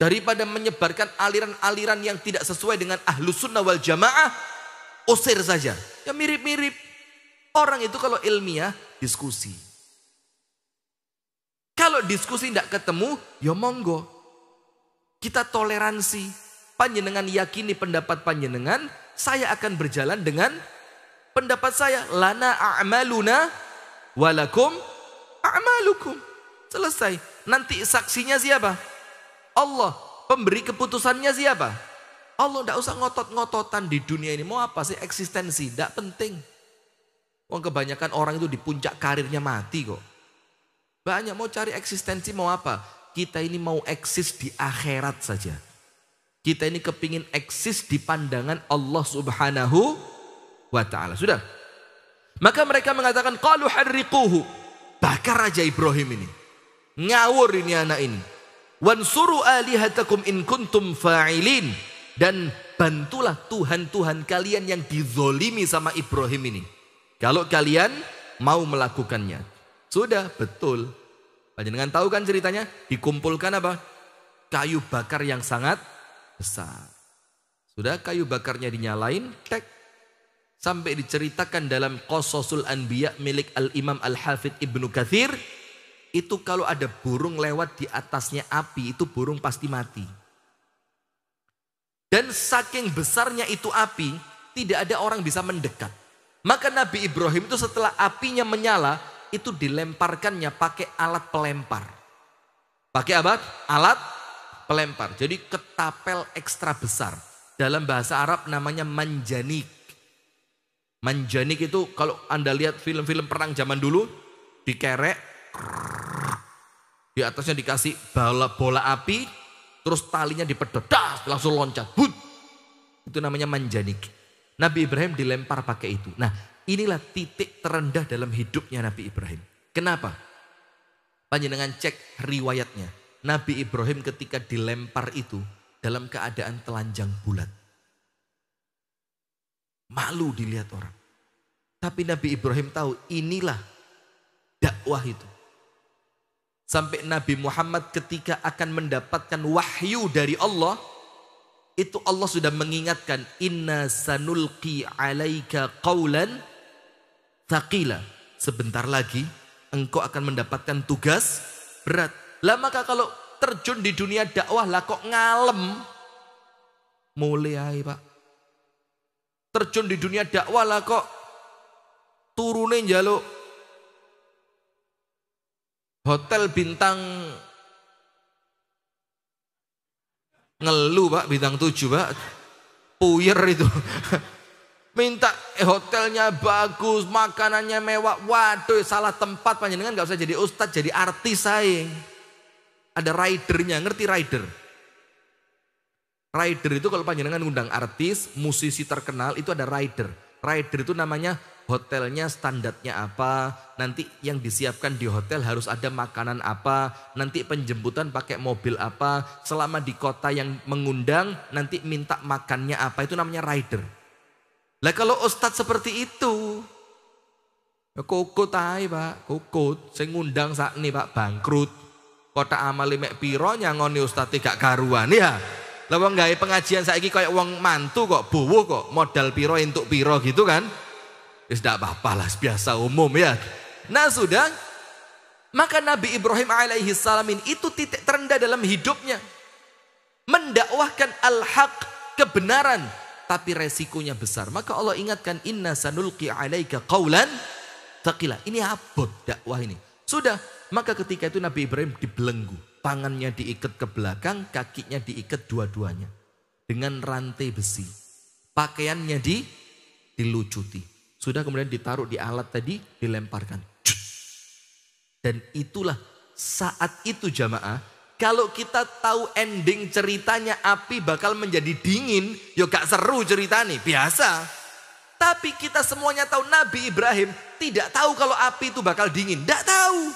Daripada menyebarkan aliran-aliran yang tidak sesuai dengan ahlus sunnah wal jamaah, usir saja. Ya mirip-mirip. Orang itu kalau ilmiah, diskusi. Kalau diskusi tidak ketemu, ya monggo. Kita toleransi. Panjenengan yakini pendapat panjenengan, saya akan berjalan dengan pendapat saya. Lana a'maluna walakum a'malukum. Selesai. Nanti saksinya siapa? Allah. Pemberi keputusannya siapa? Allah. Tidak usah ngotot-ngototan di dunia ini. Mau apa sih eksistensi? Tidak penting. Kebanyakan orang itu di puncak karirnya mati kok. Banyak mau cari eksistensi mau apa? Kita ini mau eksis di akhirat saja. Kita ini kepingin eksis di pandangan Allah subhanahu wa ta'ala. Sudah. Maka mereka mengatakan, qalu harriquhu. Bakar aja Ibrahim ini. Ngawur ini anak ini. Wansuru alihatakum in kuntum fa'ilin. Dan bantulah Tuhan-Tuhan kalian yang dizolimi sama Ibrahim ini. Kalau kalian mau melakukannya. Sudah, betul. Panjenengan tahu kan ceritanya? Dikumpulkan apa? Kayu bakar yang sangat besar. Sudah kayu bakarnya dinyalain, tek. Sampai diceritakan dalam Qasasul Anbiya milik Al-Imam Al-Hafidh Ibnu Katsir. Itu kalau ada burung lewat di atasnya api, itu burung pasti mati. Dan saking besarnya itu api, tidak ada orang bisa mendekat. Maka Nabi Ibrahim itu setelah apinya menyala, itu dilemparkannya pakai alat pelempar. Pakai apa? Alat pelempar. Jadi ketapel ekstra besar. Dalam bahasa Arab namanya manjanik. Manjanik itu kalau Anda lihat film-film perang zaman dulu, dikerek, di atasnya dikasih bola api, terus talinya dipedot, langsung loncat, but. Itu namanya manjanik. Nabi Ibrahim dilempar pakai itu. Nah, inilah titik terendah dalam hidupnya Nabi Ibrahim. Kenapa? Panjenengan cek riwayatnya. Nabi Ibrahim ketika dilempar itu dalam keadaan telanjang bulat. Malu dilihat orang. Tapi Nabi Ibrahim tahu inilah dakwah itu. Sampai Nabi Muhammad ketika akan mendapatkan wahyu dari Allah, itu Allah sudah mengingatkan, inna sanulqi alaika qawlan thaqila. Sebentar lagi engkau akan mendapatkan tugas berat. Lah maka kalau terjun di dunia dakwah lah kok ngalem, mulai Pak. Terjun di dunia dakwah lah kok turunin jaluk hotel bintang Ngeluh Pak, bintang 7 Pak. Puyer itu. Minta hotelnya bagus, makanannya mewah. Waduh, salah tempat panjenengan gak usah jadi ustadz, jadi artis saya. Ada ridernya, ngerti rider? Rider itu kalau panjenengan ngundang artis, musisi terkenal itu ada rider. Rider itu namanya hotelnya standarnya apa, nanti yang disiapkan di hotel harus ada makanan apa, nanti penjemputan pakai mobil apa, selama di kota yang mengundang nanti minta makannya apa, itu namanya rider. Lah kalau ustadz seperti itu, ya kukut aja Pak, kukut. Saya ngundang saat ini Pak, bangkrut. Kota amali mek piro nyangoni ustadz gak karuan ya. Lah wong gawe pengajian saiki kayak wong mantu kok, bowo kok, modal piro entuk piro gitu kan. Wis ndak apa-apa lah, biasa umum ya. Nah sudah, maka Nabi Ibrahim alaihi salam itu titik terendah dalam hidupnya. Mendakwahkan al-haq, kebenaran. Tapi resikonya besar. Maka Allah ingatkan, inna sanulqi alaika qawlan thaqila. Ini abot dakwah ini. Sudah, maka ketika itu Nabi Ibrahim dibelenggu. Tangannya diikat ke belakang, kakinya diikat dua-duanya. Dengan rantai besi. Pakaiannya dilucuti. Sudah kemudian ditaruh di alat tadi, dilemparkan. Dan itulah saat itu jamaah. Kalau kita tahu ending ceritanya api bakal menjadi dingin, ya gak seru ceritanya, biasa. Tapi kita semuanya tahu Nabi Ibrahim tidak tahu kalau api itu bakal dingin, tidak tahu.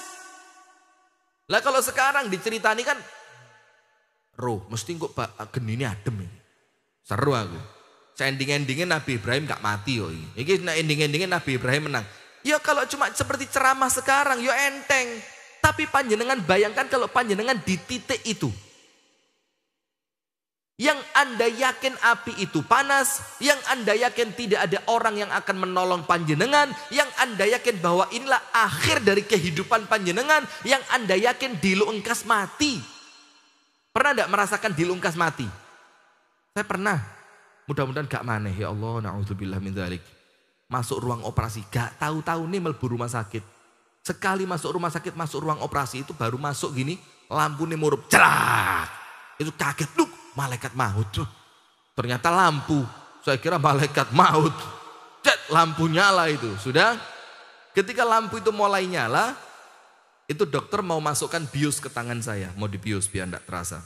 Lah kalau sekarang diceritani kan, roh mesti kok genini adem ini. Seru aku. Ending-endingnya Nabi Ibrahim gak mati yo. Ini ending-endingnya Nabi Ibrahim menang. Ya kalau cuma seperti ceramah sekarang, ya enteng. Tapi panjenengan bayangkan kalau panjenengan di titik itu. Yang Anda yakin api itu panas. Yang Anda yakin tidak ada orang yang akan menolong panjenengan. Yang Anda yakin bahwa inilah akhir dari kehidupan panjenengan. Yang Anda yakin dilungkas mati. Pernah tidak merasakan dilungkas mati? Saya pernah. Mudah-mudahan gak maneh ya Allah. Na'udzubillah min dzalik. Masuk ruang operasi. Gak tahu-tahu nih mlebu rumah sakit. Sekali masuk rumah sakit, masuk ruang operasi itu baru masuk gini, lampu nih murup, celak. Itu kaget, loh, malaikat maut. Ternyata lampu, saya kira malaikat maut. Cet, lampu nyala itu, sudah. Ketika lampu itu mulai nyala, itu dokter mau masukkan bius ke tangan saya, mau dibius biar enggak terasa.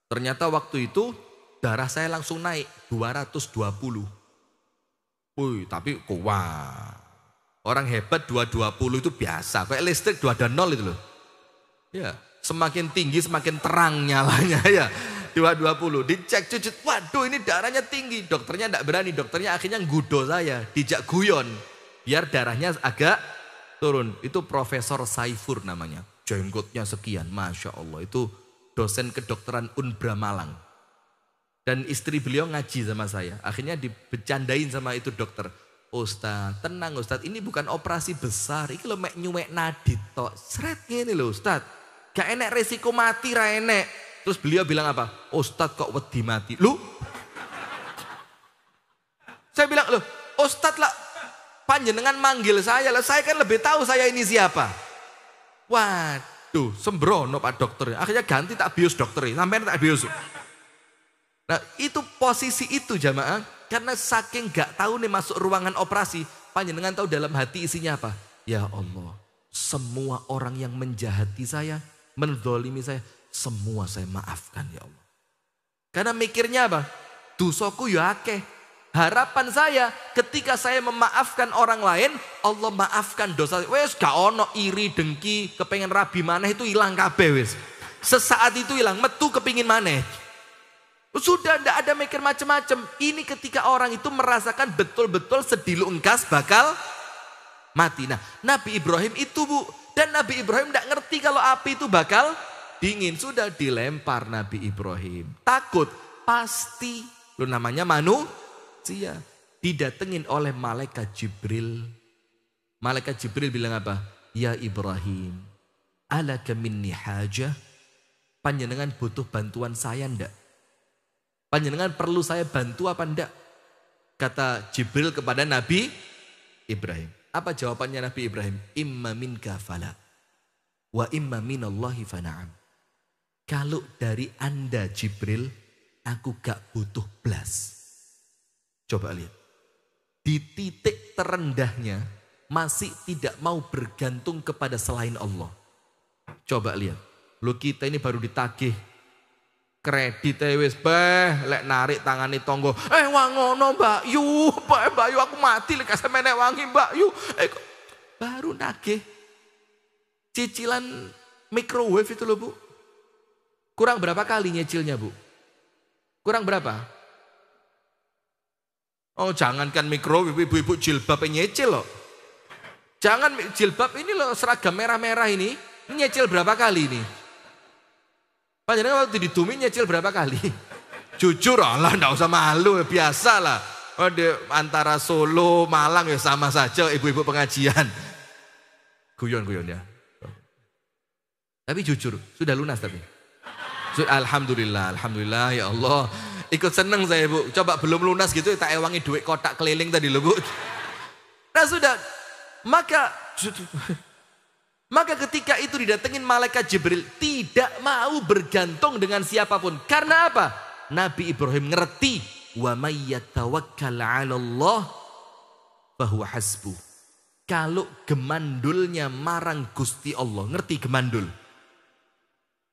Ternyata waktu itu darah saya langsung naik 220. Wih, tapi kuat. Orang hebat 220 itu biasa. Kayak listrik 2 dan 0 itu loh. Ya, semakin tinggi semakin terang nyalanya ya. 220 dicek cucut. Waduh ini darahnya tinggi. Dokternya enggak berani. Dokternya akhirnya nggudo saya. Dijak guyon. Biar darahnya agak turun. Itu Profesor Saifur namanya. Jenggotnya sekian. Masya Allah. Itu dosen kedokteran Unbra Malang. Dan istri beliau ngaji sama saya. Akhirnya dibecandain sama itu dokter. Ustaz, tenang Ustaz, ini bukan operasi besar. Ini lo mek nyumek nadit tok. Seret gini loh Ustaz. Gak enek resiko mati ra enek. Terus beliau bilang apa? Ustaz kok wedi mati. Lu? Saya bilang, loh Ustaz lah panjenengan manggil saya lah. Saya kan lebih tahu saya ini siapa. Waduh, sembrono Pak dokter. Akhirnya ganti tak bius dokter. Sampai tak bius. Nah itu posisi itu jamaah. Karena saking gak tahu nih masuk ruangan operasi. Panjenengan tahu dalam hati isinya apa? Ya Allah, semua orang yang menjahati saya, menzalimi saya, semua saya maafkan ya Allah. Karena mikirnya apa? Dosaku ya akeh. Harapan saya ketika saya memaafkan orang lain, Allah maafkan dosa. Wes gak ono iri, dengki, kepengen rabi maneh itu hilang kabeh wes. Sesaat itu hilang, metu kepingin maneh. Sudah tidak ada mikir macam-macam. Ini ketika orang itu merasakan betul-betul sedilungkas bakal mati. Nah Nabi Ibrahim itu bu. Dan Nabi Ibrahim tidak ngerti kalau api itu bakal dingin. Sudah dilempar Nabi Ibrahim. Takut. Pasti. Lu namanya manusia. Didatengin oleh malaikat Jibril. Malaikat Jibril bilang apa? Ya Ibrahim. Alaka minni hajah. Panjenengan butuh bantuan saya ndak? Panjenengan perlu saya bantu apa enggak? Kata Jibril kepada Nabi Ibrahim. Apa jawabannya Nabi Ibrahim? Imma minka fala. Wa imma minallahi fana'am. Kalau dari Anda Jibril, aku gak butuh blas. Coba lihat. Di titik terendahnya masih tidak mau bergantung kepada selain Allah. Coba lihat. Lo kita ini baru ditagih kredit wis lek narik tangani tonggo. Wangono Mbak Yu, Mbak Yu aku mati lek semenek wangi Mbak Yu. Baru nagih cicilan microwave itu loh Bu. Kurang berapa kali nyicilnya Bu? Kurang berapa? Oh jangankan microwave, ibu-ibu jilbab nyicil loh. Jangan jilbab ini loh, seragam merah-merah ini nyicil berapa kali ini? Panjenengan waktu ditumi nyicil berapa kali? Jujur Allah enggak usah malu, biasa lah. Antara Solo, Malang ya sama saja ibu-ibu pengajian. Guyon ya. Tapi jujur, sudah lunas tapi. Alhamdulillah ya Allah. Ikut seneng saya Bu. Coba belum lunas gitu tak ewangi duit kotak keliling tadi loh Bu. Nah sudah. Maka ketika itu didatengin malaikat Jibril, tidak mau bergantung dengan siapapun. Karena apa? Nabi Ibrahim ngerti, wa may yatawakkal 'ala Allah fahuwa hasbuh. Kalau gemandulnya marang Gusti Allah, ngerti gemandul?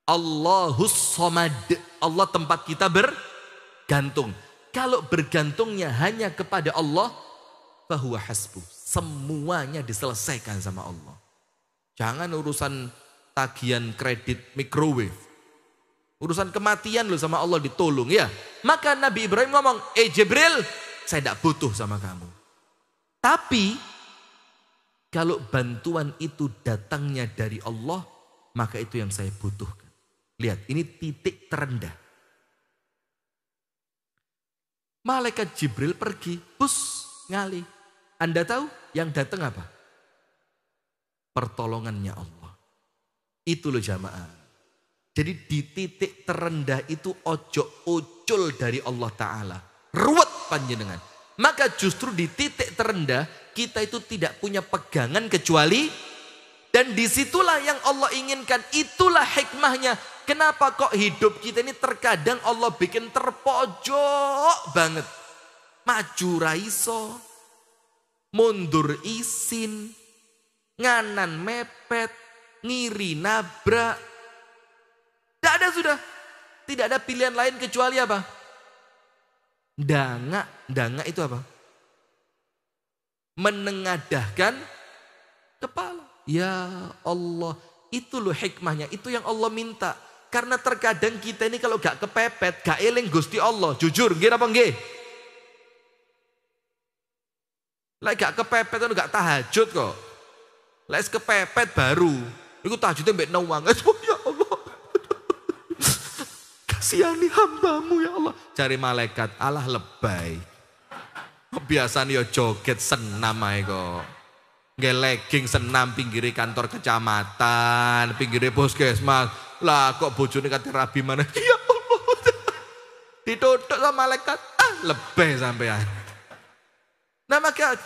Allahus Somad, Allah tempat kita bergantung. Kalau bergantungnya hanya kepada Allah, fahuwa hasbuh. Semuanya diselesaikan sama Allah. Jangan urusan tagihan kredit microwave. Urusan kematian lo sama Allah ditolong ya. Maka Nabi Ibrahim ngomong, Jibril, saya tidak butuh sama kamu. Tapi kalau bantuan itu datangnya dari Allah, maka itu yang saya butuhkan. Lihat, ini titik terendah. Malaikat Jibril pergi, bus ngalih. Anda tahu yang datang apa? Pertolongannya Allah. Itu loh jamaah. Jadi di titik terendah itu ojo ucul dari Allah Ta'ala. Ruwet panjenengan. Maka justru di titik terendah kita itu tidak punya pegangan kecuali, dan disitulah yang Allah inginkan. Itulah hikmahnya. Kenapa kok hidup kita ini terkadang Allah bikin terpojok banget. Maju raiso, mundur isin, nganan mepet, ngiri nabrak. Tidak ada sudah. Tidak ada pilihan lain kecuali apa? Danga itu apa? Menengadahkan kepala. Ya Allah, itu loh hikmahnya. Itu yang Allah minta. Karena terkadang kita ini kalau gak kepepet, gak eling Gusti Allah. Jujur, nggih apa nggih? Lek gak kepepet itu gak tahajud kok. Lek kepepet baru. Iku tahajudnya mbek nawang. Ya Allah. Kasihani hambamu ya Allah. Cari malaikat, Allah lebay. Biasanya ya joget senam ae kok. Nggak legging senam pinggiri kantor kecamatan, pinggiri puskesmas. Lah kok bojone kate rabi mana? Ya Allah. Ditutuk sama malaikat, lebay sampean. Nah maka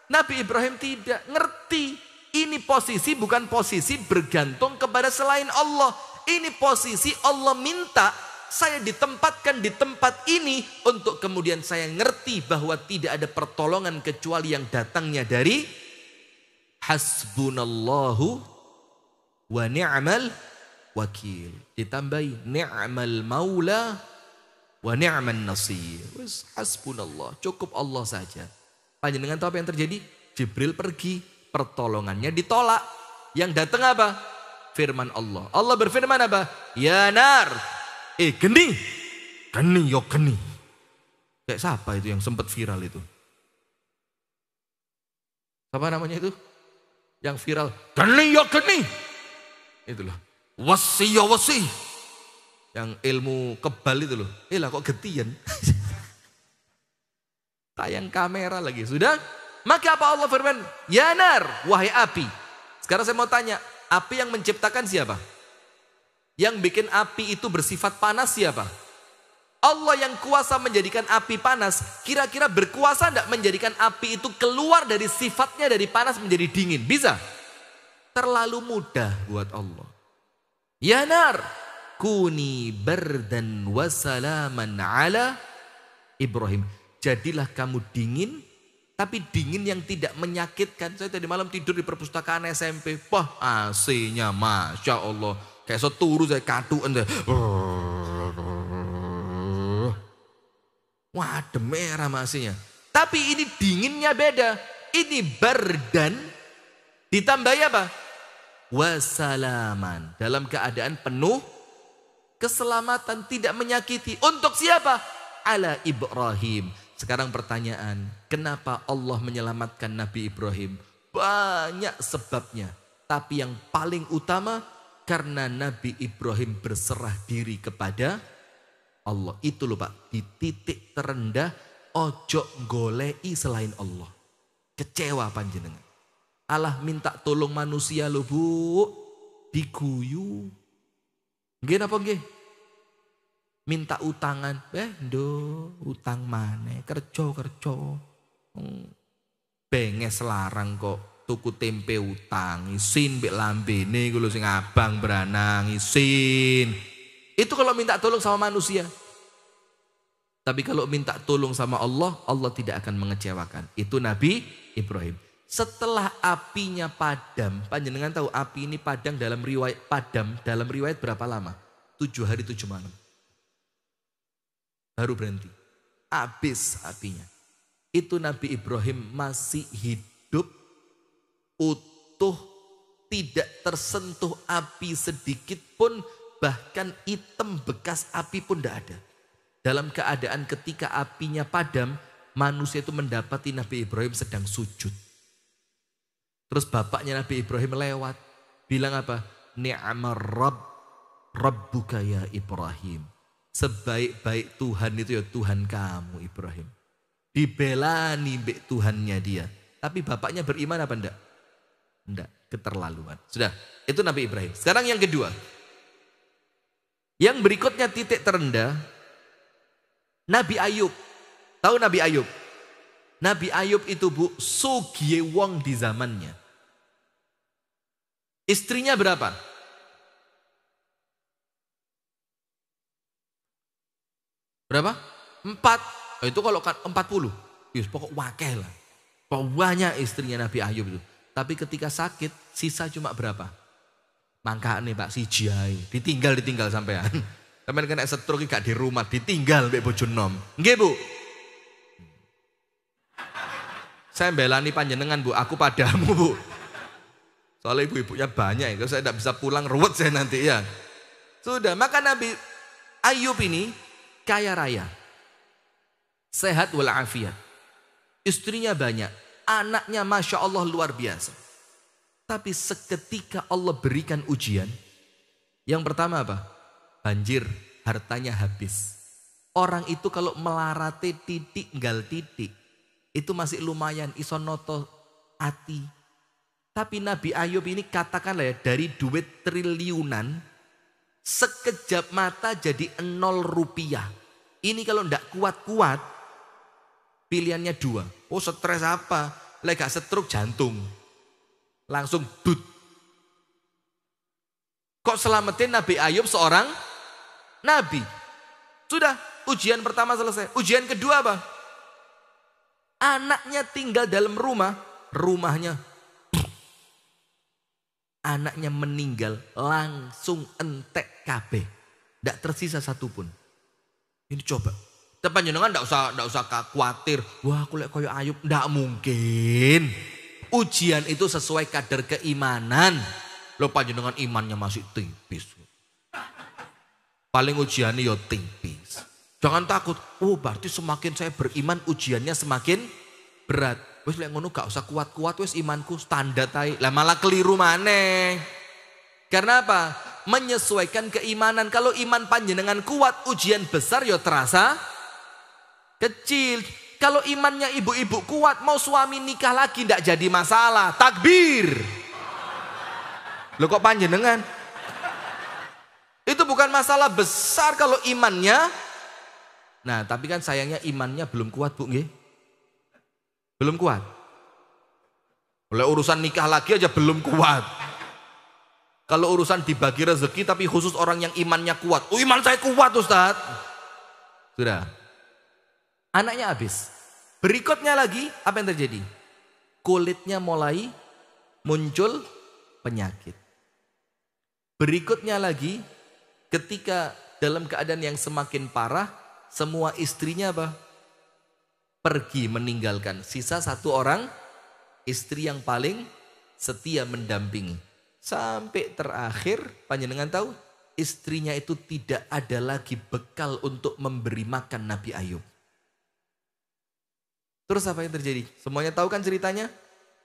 Nabi Ibrahim tidak ngerti. Ini posisi bukan posisi bergantung kepada selain Allah. Ini posisi Allah minta saya ditempatkan di tempat ini untuk kemudian saya ngerti bahwa tidak ada pertolongan kecuali yang datangnya dari hasbunallahu wa ni'mal wakil. Ditambahi ni'mal maula wa ni'man nasir. Hasbunallah, cukup Allah saja. Panjenengan tahu apa yang terjadi? Jibril pergi, pertolongannya ditolak. Yang datang apa? Firman Allah. Allah berfirman apa? Ya nar, geni. Geni, yo geni. Kayak siapa itu yang sempat viral itu? Apa namanya itu? Yang viral, geni yo geni. Itu loh. Wasi yo wasi. Yang ilmu kebal itu loh. Lah kok getian? Tayang kamera lagi. Sudah? Maka apa Allah firman? Ya nar, wahai api. Sekarang saya mau tanya, api yang menciptakan siapa? Yang bikin api itu bersifat panas siapa? Allah yang kuasa menjadikan api panas, kira-kira berkuasa tidak menjadikan api itu keluar dari sifatnya dari panas menjadi dingin? Bisa? Terlalu mudah buat Allah. Ya nar, kuni bardan wa salaman ala Ibrahim. Jadilah kamu dingin, tapi dingin yang tidak menyakitkan. Saya tadi malam tidur di perpustakaan SMP. Wah, AC-nya Masya Allah. Kayak seturu saya katuan. Wah, adem merah AC-nya. Tapi ini dinginnya beda. Ini bardan ditambah apa? Wasalaman. Dalam keadaan penuh keselamatan, tidak menyakiti. Untuk siapa? Ala Ibrahim. Sekarang pertanyaan, kenapa Allah menyelamatkan Nabi Ibrahim? Banyak sebabnya. Tapi yang paling utama, karena Nabi Ibrahim berserah diri kepada Allah. Itu loh Pak, di titik terendah, ojo golei selain Allah. Kecewa panjenengan. Allah minta tolong manusia loh Bu, diguyu. Nggih napa nggih? Minta utangan, utang mana? Kerja. Benges larang kok tuku tempe utang, isin mbek lambene iku lho sing abang beranang isin. Itu kalau minta tolong sama manusia. Tapi kalau minta tolong sama Allah, Allah tidak akan mengecewakan. Itu Nabi Ibrahim. Setelah apinya padam, panjenengan tahu api ini padam dalam riwayat berapa lama? 7 hari 7 malam. Baru berhenti. Habis apinya. Itu Nabi Ibrahim masih hidup, utuh, tidak tersentuh api sedikit pun, bahkan hitam bekas api pun tidak ada. Dalam keadaan ketika apinya padam, manusia itu mendapati Nabi Ibrahim sedang sujud. Terus bapaknya Nabi Ibrahim lewat, bilang apa? Ni'mar Rabbuka ya Ibrahim. Sebaik-baik Tuhan itu ya Tuhan kamu Ibrahim. Dibelani mbek Tuhannya dia. Tapi bapaknya beriman apa enggak? Enggak, keterlaluan. Sudah, itu Nabi Ibrahim. Sekarang yang kedua. Yang berikutnya titik terendah, Nabi Ayub. Tahu Nabi Ayub? Nabi Ayub itu Bu, sugiye wong di zamannya. Istrinya berapa? Berapa? 4. Itu kalau 40. Yus, pokok wakil lah. Banyak istrinya Nabi Ayub itu. Tapi ketika sakit, sisa cuma berapa? Mangkane Pak siji ae. Ditinggal sampean. Sampean kena stroke gak di rumah, ditinggal mbek bojo nom. Nggih, Bu. Saya belani panjenengan Bu, aku padamu Bu. Soalnya ibu-ibunya banyak, kalau saya tidak bisa pulang ruwet saya nanti ya. Sudah, maka Nabi Ayub ini kaya raya. Sehat walafiat. Istrinya banyak, anaknya Masya Allah luar biasa. Tapi seketika Allah berikan ujian. Yang pertama apa? Banjir, hartanya habis. Orang itu kalau melarate titik, nggal titik. Itu masih lumayan, iso noto ati. Tapi Nabi Ayub ini katakanlah ya, dari duit triliunan, sekejap mata jadi 0 rupiah. Ini kalau ndak kuat-kuat, pilihannya 2. Oh stres apa? Lek gak stroke jantung. Langsung dut. Kok selamatin Nabi Ayub seorang Nabi? Sudah, ujian pertama selesai. Ujian kedua apa? Anaknya tinggal dalam rumah, rumahnya. Anaknya meninggal, langsung entek kabeh. Tidak tersisa satupun. Ini coba. Tapi panjenengan tidak usah khawatir. Wah aku lek koyo Ayub. Tidak mungkin. Ujian itu sesuai kadar keimanan. Loh panjenengan imannya masih tipis. Paling ujiannya ya tipis. Jangan takut. Oh berarti semakin saya beriman ujiannya semakin berat. Wes lek ngono gak usah kuat-kuat wes imanku standar ae. Lah malah keliru maneh. Karena apa? Menyesuaikan keimanan. Kalau iman panjenengan kuat, ujian besar ya terasa kecil. Kalau imannya ibu-ibu kuat, mau suami nikah lagi ndak jadi masalah. Takbir. Loh kok panjenengan? Itu bukan masalah besar kalau imannya. Nah, tapi kan sayangnya imannya belum kuat, Bu, nggih. Belum kuat. Oleh urusan nikah lagi aja belum kuat. Kalau urusan dibagi rezeki tapi khusus orang yang imannya kuat. Oh, iman saya kuat Ustaz. Sudah. Anaknya habis. Berikutnya lagi apa yang terjadi? Kulitnya mulai muncul penyakit. Berikutnya lagi ketika dalam keadaan yang semakin parah, semua istrinya apa? Pergi meninggalkan. Sisa satu orang, istri yang paling setia mendampingi. Sampai terakhir, panjenengan tahu, istrinya itu tidak ada lagi bekal untuk memberi makan Nabi Ayub. Terus apa yang terjadi? Semuanya tahu kan ceritanya?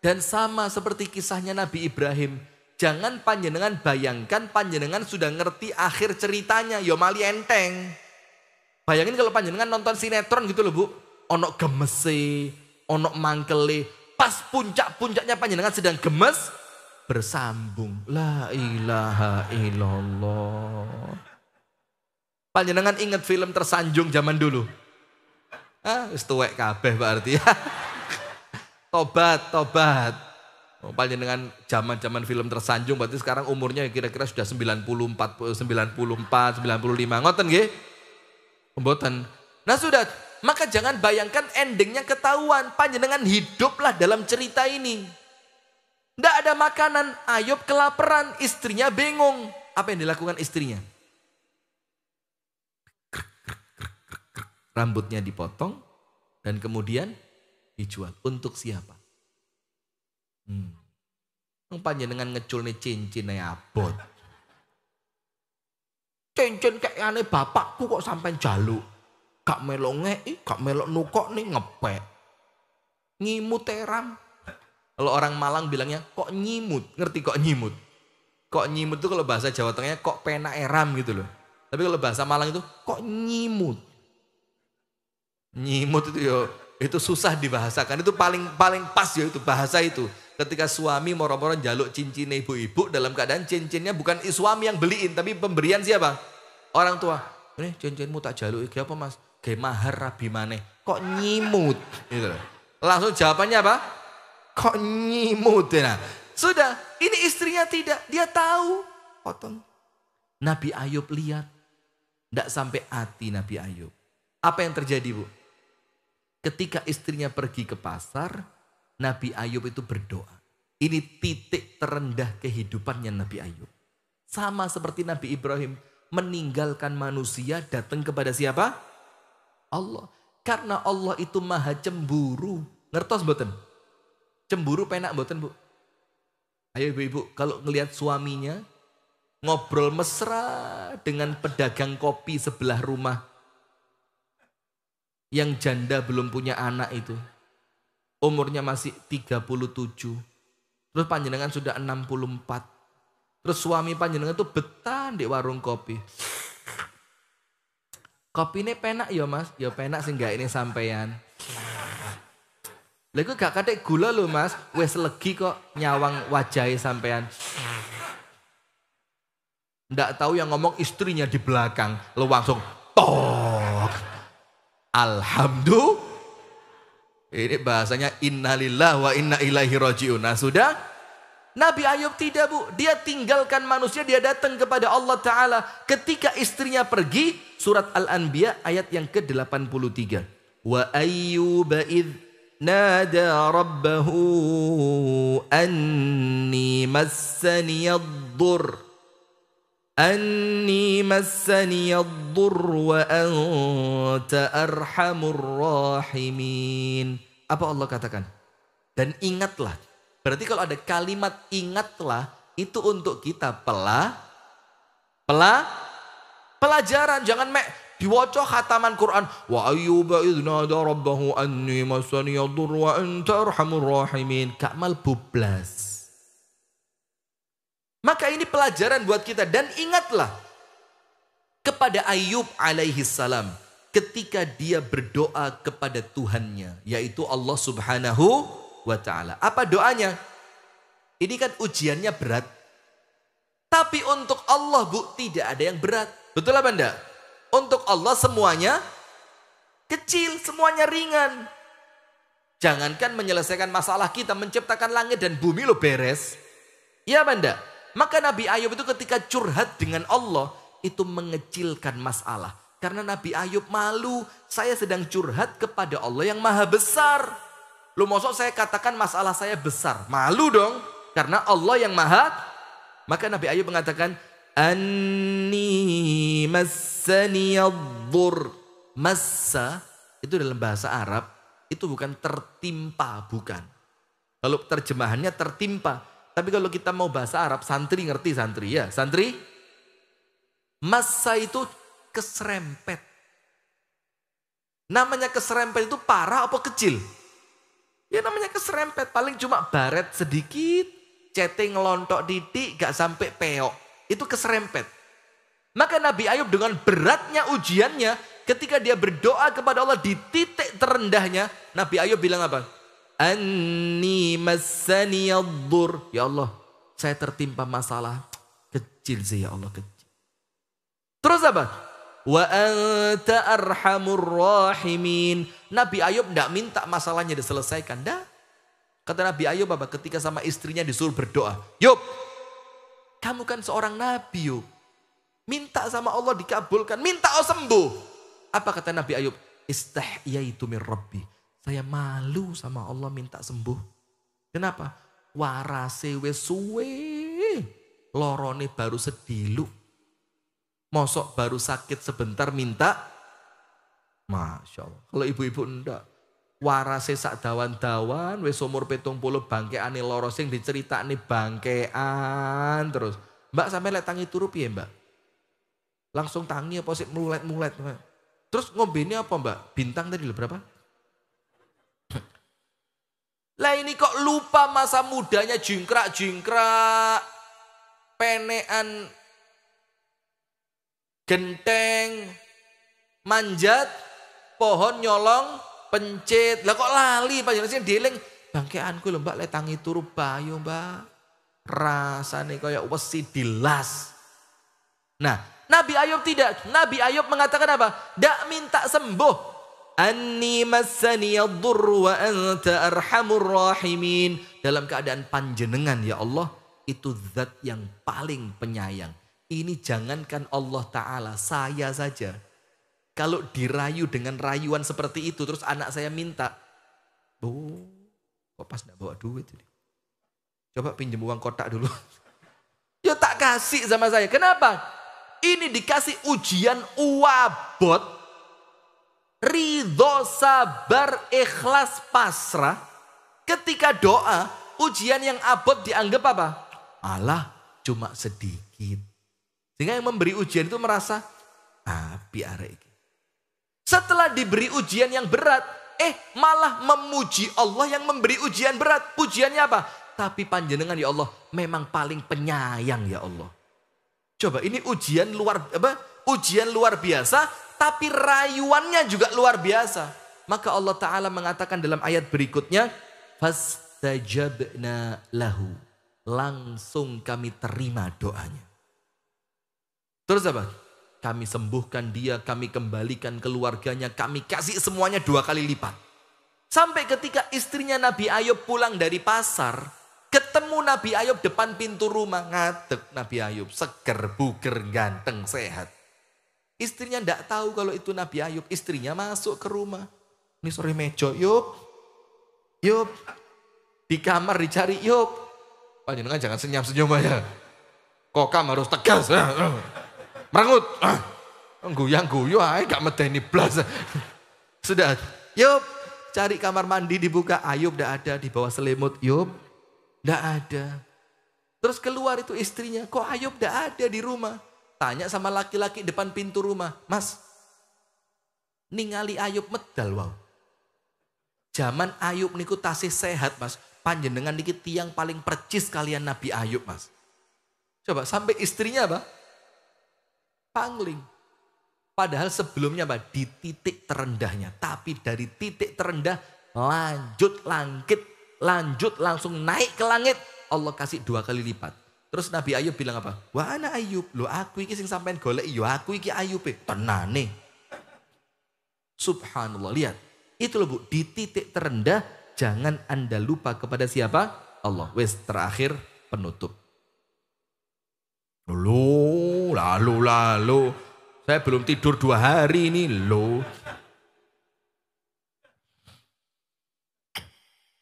Dan sama seperti kisahnya Nabi Ibrahim. Jangan panjenengan bayangkan panjenengan sudah ngerti akhir ceritanya. Yo mali enteng. Bayangin kalau panjenengan nonton sinetron gitu loh Bu. Onok gemese, onok mangkele. Pas puncak-puncaknya panjenengan sedang gemes, bersambung. La ilaha illallah. Panjenengan ingat film Tersanjung zaman dulu? Wis tuwek kabeh berarti ya. Tobat. Panjenengan zaman-zaman film Tersanjung berarti sekarang umurnya kira-kira sudah 94, 95, ngoten nggih? Mboten. Nah sudah, maka jangan bayangkan endingnya ketahuan. Panjenengan hiduplah dalam cerita ini. Tidak ada makanan, Ayub kelaparan, istrinya bingung. Apa yang dilakukan istrinya? Rambutnya dipotong dan kemudian dijual. Untuk siapa? Panjenengan ngecul nih cincin abot. Cincin kayak aneh bapakku kok sampai jaluk. Gak melok ngei, gak melok nukok nih ngepek. Ngimut teram. Kalau orang Malang bilangnya kok nyimut. Ngerti kok nyimut? Kok nyimut itu kalau bahasa Jawa Tengahnya kok pena eram gitu loh. Tapi kalau bahasa Malang itu kok nyimut. Nyimut itu yo, itu susah dibahasakan. Itu paling pas ya itu bahasa itu. Ketika suami moro-moro jaluk cincin ibu-ibu dalam keadaan cincinnya bukan suami yang beliin tapi pemberian siapa? Orang tua. Ini cincinmu tak jaluk iki apa Mas? Kayak mahar rabi maneh. Kok nyimut? Gitu loh. Langsung jawabannya apa? Kok nyimut? Nah, sudah, ini istrinya tidak, dia tahu. Potong. Nabi Ayub lihat. Tidak sampai hati Nabi Ayub. Apa yang terjadi Bu? Ketika istrinya pergi ke pasar, Nabi Ayub itu berdoa. Ini titik terendah kehidupannya Nabi Ayub. Sama seperti Nabi Ibrahim. Meninggalkan manusia datang kepada siapa? Allah. Karena Allah itu maha cemburu. Ngertos mboten? Cemburu penak mboten Bu? Ayo ibu-ibu, kalau ngelihat suaminya ngobrol mesra dengan pedagang kopi sebelah rumah. Yang janda belum punya anak itu. Umurnya masih 37. Terus panjenengan sudah 64. Terus suami panjenengan itu betah di warung kopi. Kopi ini penak ya Mas? Ya penak sih enggak ini sampean. Lah iku gak katik gula loh Mas. Wes legi kok nyawang wajahe sampean. Ndak tahu yang ngomong istrinya di belakang. Lo langsung tok. Alhamdulillah. Ini bahasanya innalillah wa inna ilaihi rajiun. Nah sudah. Nabi Ayub tidak Bu. Dia tinggalkan manusia. Dia datang kepada Allah Ta'ala. Ketika istrinya pergi. Surat Al-Anbiya ayat yang ke-83. Wa ayyuba idh nada rabbahu anni massaniyaddur. Anni massaniyaddur wa anta arhamur rahimin. Apa Allah katakan? Dan ingatlah. Berarti kalau ada kalimat ingatlah itu untuk kita pelajaran. Jangan diwaca khataman Quran. Wa ayyuba idh nada rabbahu anni massaniyaddur wa anta arhamur rahimin. Gak malbublas. Maka ini pelajaran buat kita. Dan ingatlah kepada Ayub alaihi salam. Ketika dia berdoa kepada Tuhannya. Yaitu Allah subhanahu wa ta'ala. Apa doanya? Ini kan ujiannya berat. Tapi untuk Allah Bu tidak ada yang berat. Betul apa enggak? Untuk Allah semuanya kecil, semuanya ringan. Jangankan menyelesaikan masalah kita, menciptakan langit dan bumi lo beres. Iya apa enggak? Maka Nabi Ayub itu ketika curhat dengan Allah, itu mengecilkan masalah. Karena Nabi Ayub malu, saya sedang curhat kepada Allah yang maha besar. Loh maksud saya katakan masalah saya besar. Malu dong, karena Allah yang maha. Maka Nabi Ayub mengatakan, Anni massaniyaddur. Massa, itu dalam bahasa Arab, itu bukan tertimpa, bukan. Kalau terjemahannya tertimpa. Tapi kalau kita mau bahasa Arab, santri ngerti santri ya. Santri, massa itu keserempet. Namanya keserempet itu parah apa kecil? Ya namanya keserempet, paling cuma baret sedikit, ceting ngelontok titik, gak sampai peok. Itu keserempet. Maka Nabi Ayub dengan beratnya ujiannya, ketika dia berdoa kepada Allah di titik terendahnya, Nabi Ayub bilang apa? Anni massaniyaddur. Ya Allah, saya tertimpa masalah kecil sih ya Allah, kecil. Terus apa? Wa anta arhamur rahimin. Nabi Ayub tidak minta masalahnya diselesaikan. Dah. Kata Nabi Ayub apa? Ketika sama istrinya disuruh berdoa. Yub, kamu kan seorang nabi Yub. Minta sama Allah dikabulkan. Minta Allah sembuh. Apa kata Nabi Ayub? Istahyaitu min Rabbi. Saya malu sama Allah minta sembuh. Kenapa? Warase wis suwe. Lorone baru sedilu. Mosok baru sakit sebentar minta. Masya Allah. Kalau ibu-ibu enggak. Warase sak dawan-dawan. Wis umur 70 bangkeane loro sing diceritakne bangkean terus. Mbak sampai lek tangi turu piye mbak? Langsung tangi apa sih mulet-mulet. Terus ngombene apa mbak? Bintang tadi berapa? Lah ini kok lupa masa mudanya jingkrak-jingkrak. Penean. Genteng. Manjat. Pohon nyolong. Pencit. Lah kok lali panjenengan sing dieling bangkeanku lho mbak lek tangi turu bayo mbak. Rasane kaya wesi dilas. Nah, Nabi Ayub tidak. Nabi Ayub mengatakan apa? Dak minta sembuh. Anni massaniyaddur wa anta arhamur rahimin. Dalam keadaan panjenengan ya Allah, itu zat yang paling penyayang. Ini jangankan Allah Ta'ala, saya saja. Kalau dirayu dengan rayuan seperti itu, terus anak saya minta. Oh, kok pas gak bawa duit ini? Coba pinjam uang kotak dulu. Ya tak kasih sama saya. Kenapa? Ini dikasih ujian uabot. Ridho, sabar, ikhlas, pasrah. Ketika doa, ujian yang abot dianggap apa? Allah cuma sedikit. Sehingga yang memberi ujian itu merasa, biar ini. Setelah diberi ujian yang berat, malah memuji Allah yang memberi ujian berat. Pujiannya apa? Tapi panjenengan ya Allah memang paling penyayang ya Allah. Coba ini ujian luar biasa, tapi rayuannya juga luar biasa. Maka Allah Ta'ala mengatakan dalam ayat berikutnya, fastajabna lahu. Langsung kami terima doanya. Terus apa? Kami sembuhkan dia, kami kembalikan keluarganya, kami kasih semuanya 2 kali lipat. Sampai ketika istrinya Nabi Ayub pulang dari pasar, ketemu Nabi Ayub depan pintu rumah, ngadeg Nabi Ayub, seger, buger, ganteng, sehat. Istrinya tidak tahu kalau itu Nabi Ayub. Istrinya masuk ke rumah. Ini sore mejo, Yub. Di kamar dicari, Yub. Panjenengan jangan senyum-senyum aja. Kokam harus tegas. Merengut. Guyang-guyu aja gak medeni blas. Sudah, Yub. Cari kamar mandi dibuka. Ayub tidak ada di bawah selimut. Yub. Tidak ada. Terus keluar itu istrinya. Kok Ayub tidak ada di rumah? Tanya sama laki-laki depan pintu rumah. Mas, ningali Ayub medal wow. Zaman Ayub niku tasih sehat mas. Panjenengan niki tiang paling percis kalian Nabi Ayub mas. Coba sampai istrinya apa? Pangling. Padahal sebelumnya apa? Di titik terendahnya. Tapi dari titik terendah lanjut langit. Lanjut langsung naik ke langit. Allah kasih 2 kali lipat. Terus Nabi Ayub bilang apa? Wah ana Ayub, lo aku iki sing sampean golek, yo aku iki Ayub tenane. Subhanallah, lihat. Itu loh Bu, di titik terendah jangan Anda lupa kepada siapa? Allah. Wes terakhir penutup. Lalu. Saya belum tidur 2 hari ini, loh.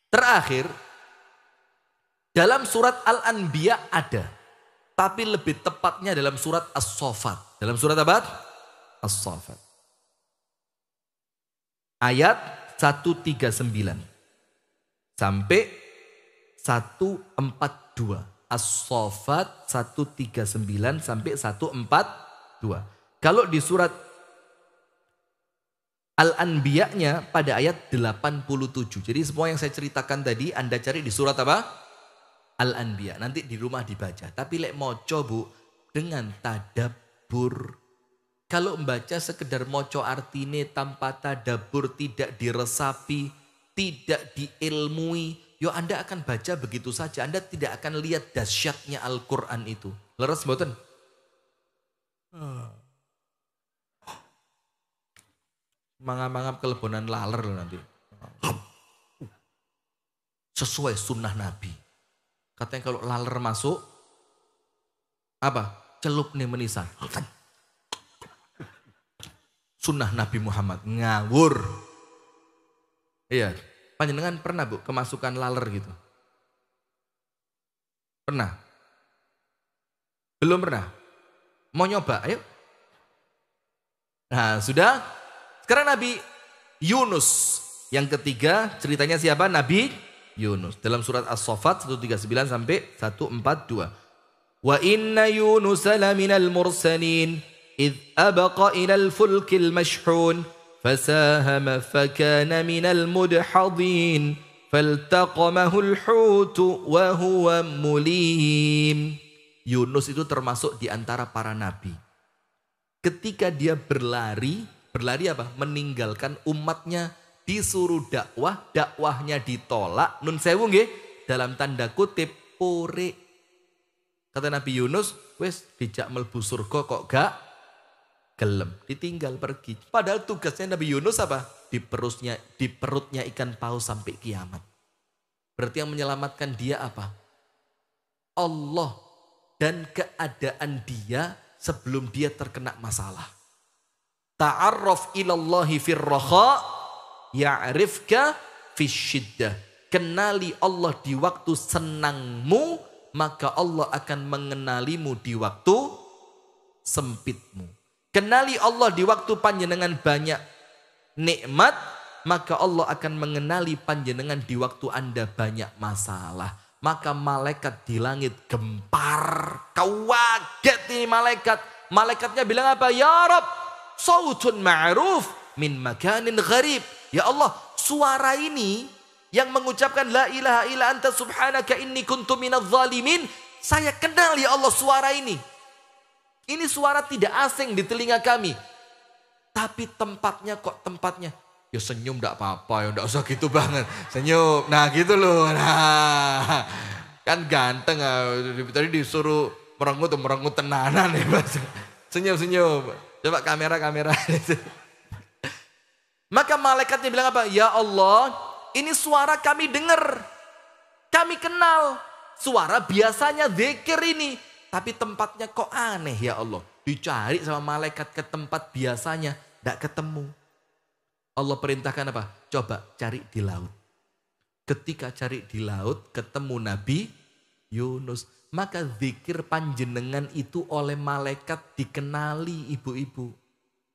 Terakhir, dalam surat Al-Anbiya ada. Tapi lebih tepatnya dalam surat As-Saffat. Dalam surat apa? As-Saffat. Ayat 139 sampai 142. As-Saffat 139 sampai 142. Kalau di surat Al-Anbiya-nya pada ayat 87. Jadi semua yang saya ceritakan tadi Anda cari di surat apa? Al-Anbiya. Nanti di rumah dibaca. Tapi lek moco bu, dengan tadabbur. Kalau membaca sekedar moco artine tanpa tadabbur, tidak diresapi, tidak diilmui, yo Anda akan baca begitu saja. Anda tidak akan lihat dahsyatnya Al-Quran itu. Leres mboten? Mangap-mangap kelebonan laler loh nanti. Sesuai sunnah Nabi. Katanya kalau laler masuk, apa? Celup nih menisan. Sunnah Nabi Muhammad, ngawur. Iya, panjenengan pernah bu kemasukan laler gitu? Pernah? Belum pernah? Mau nyoba? Ayo. Nah sudah. Sekarang Nabi Yunus. Yang ketiga ceritanya siapa? Nabi Yunus. Dalam surat As-Saffat 139 sampai 142. Wa inna Yunus laminal mursalin. إذ أبق إلى الفلك المشحون فساهم فكان من المدحضين فالتقمه الحوت وهو مليم. Yunus itu termasuk di antara para nabi. Ketika dia berlari apa? Meninggalkan umatnya, disuruh dakwah, dakwahnya ditolak. Nun sewu nggih, dalam tanda kutip pore. Kata Nabi Yunus, wes dijak mlebu surga kok gak gelem, ditinggal pergi. Padahal tugasnya Nabi Yunus apa? Di perutnya ikan paus sampai kiamat. Berarti yang menyelamatkan dia apa? Allah dan keadaan dia sebelum dia terkena masalah. Ta'arraf ilallahi firraha ya'rifka fisyiddah. Kenali Allah di waktu senangmu, maka Allah akan mengenalimu di waktu sempitmu. Kenali Allah di waktu panjenengan banyak nikmat, maka Allah akan mengenali panjenengan di waktu Anda banyak masalah. Maka malaikat di langit gempar, kaget ini malaikat. Malaikatnya bilang apa? Ya Rabb, sautun ma'ruf min makanin gharib. Ya Allah, suara ini yang mengucapkan la ilaha illa anta subhanaka inni kuntu minadz zalimin, saya kenal ya Allah suara ini. Ini suara tidak asing di telinga kami. Tapi tempatnya kok tempatnya. Ya senyum enggak apa-apa, ya enggak usah gitu banget. Senyum, nah gitu loh. Nah, kan ganteng. Tadi disuruh merengut tenanan ya Mas. Senyum. Coba kamera. Maka malaikatnya bilang apa? Ya Allah, ini suara kami dengar. Kami kenal. Suara biasanya zikir ini. Tapi tempatnya kok aneh ya Allah. Dicari sama malaikat ke tempat biasanya. Tidak ketemu. Allah perintahkan apa? Coba cari di laut. Ketika cari di laut ketemu Nabi Yunus. Maka zikir panjenengan itu oleh malaikat dikenali ibu-ibu.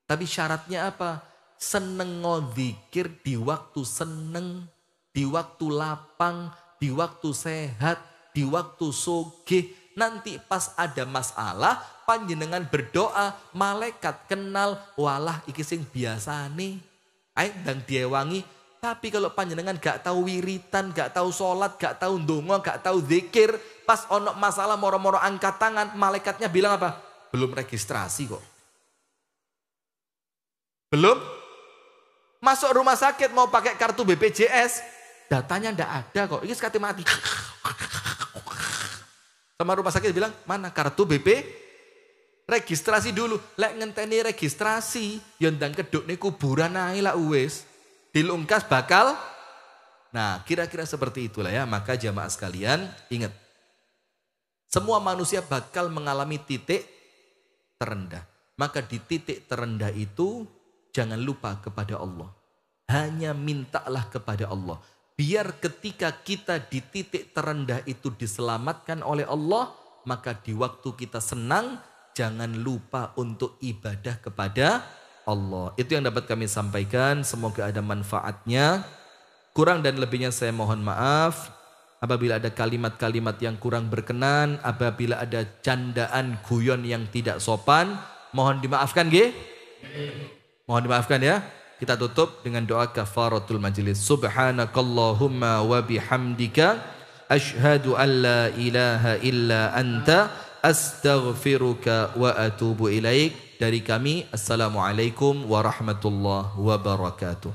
Tapi syaratnya apa? Seneng zikir di waktu seneng. Di waktu lapang. Di waktu sehat. Di waktu sugih. Nanti pas ada masalah, panjenengan berdoa, malaikat kenal, walah iki sing biasane. Ayo ndang diewangi. Tapi kalau panjenengan gak tahu wiritan, gak tahu sholat, gak tahu ndonga, gak tahu zikir, pas ono masalah moro-moro angkat tangan, malaikatnya bilang apa? Belum registrasi kok. Belum? Masuk rumah sakit mau pakai kartu BPJS, datanya ndak ada kok. Ini sekali mati. Sama rumah sakit bilang, mana kartu BP? Registrasi dulu. Lek ngenteni registrasi, yondang keduk nih kuburan ae lah wis. Dilungkas bakal. Nah, kira-kira seperti itulah ya. Maka jamaah sekalian, ingat. Semua manusia bakal mengalami titik terendah. Maka di titik terendah itu jangan lupa kepada Allah. Hanya mintalah kepada Allah. Biar ketika kita di titik terendah itu diselamatkan oleh Allah, maka di waktu kita senang, jangan lupa untuk ibadah kepada Allah. Itu yang dapat kami sampaikan. Semoga ada manfaatnya. Kurang dan lebihnya saya mohon maaf. Apabila ada kalimat-kalimat yang kurang berkenan, apabila ada candaan guyon yang tidak sopan, mohon dimaafkan nggih? Mohon dimaafkan ya. Kita tutup dengan doa kafaratul majlis. Subhanakallahumma wa bihamdika asyhadu an la ilaha illa anta astaghfiruka wa atubu ilaik. Dari kami, assalamualaikum warahmatullahi wabarakatuh.